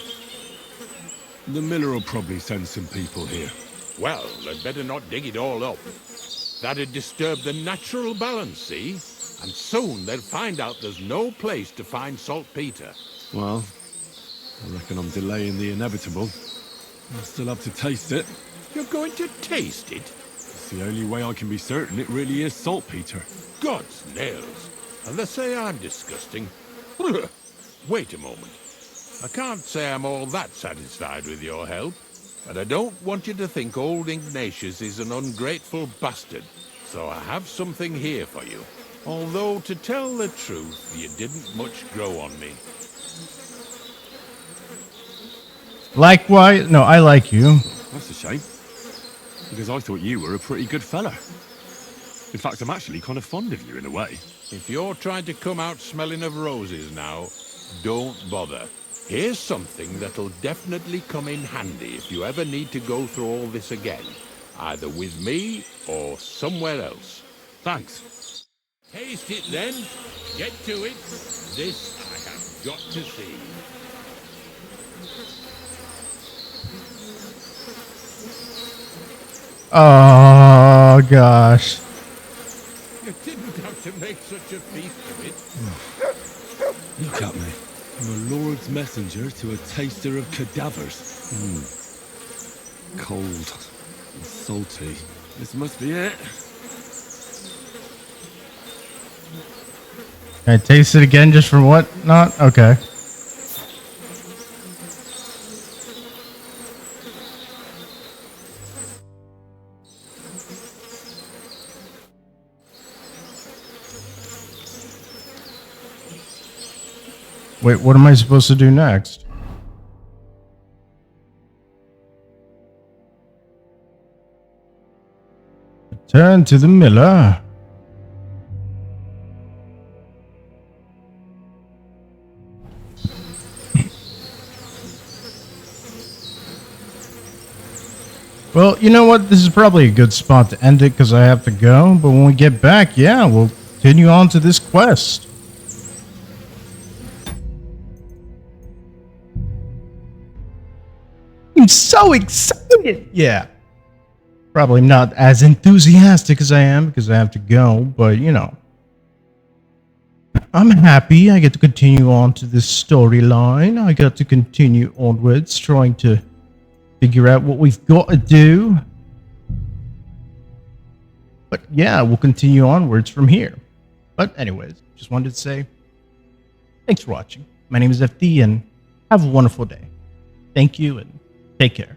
The miller will probably send some people here. Well, they'd better not dig it all up. That'd disturb the natural balance, see? And soon they'll find out there's no place to find saltpeter. Well, I reckon I'm delaying the inevitable. I'll still have to taste it. You're going to taste it? It's the only way I can be certain it really is saltpeter. God's nails. And they say I'm disgusting. Wait a moment. I can't say I'm all that satisfied with your help, but I don't want you to think old Ignatius is an ungrateful bastard, so I have something here for you. Although, to tell the truth, you didn't much grow on me. Likewise, no, I like you. That's a shame, because I thought you were a pretty good fella. In fact, I'm actually kind of fond of you in a way. If you're trying to come out smelling of roses now, don't bother. Here's something that'll definitely come in handy if you ever need to go through all this again, either with me or somewhere else. Thanks. Taste it then. Get to it. This I have got to see. Oh, gosh. You didn't have to make such a feast of it. Look at me. I'm a lord's messenger to a taster of cadavers. Cold and salty. This must be it. Can I taste it again just for what? Not? Okay. Wait, what am I supposed to do next? Return to the miller. Well, you know what? This is probably a good spot to end it because I have to go. But when we get back, yeah, we'll continue on to this quest. I'm so excited! Yeah. Probably not as enthusiastic as I am because I have to go, but you know. I'm happy I get to continue on to this storyline. I got to continue onwards, trying to figure out what we've got to do. But yeah, we'll continue onwards from here. But anyways, just wanted to say, thanks for watching. My name is FD, and have a wonderful day. Thank you, and take care.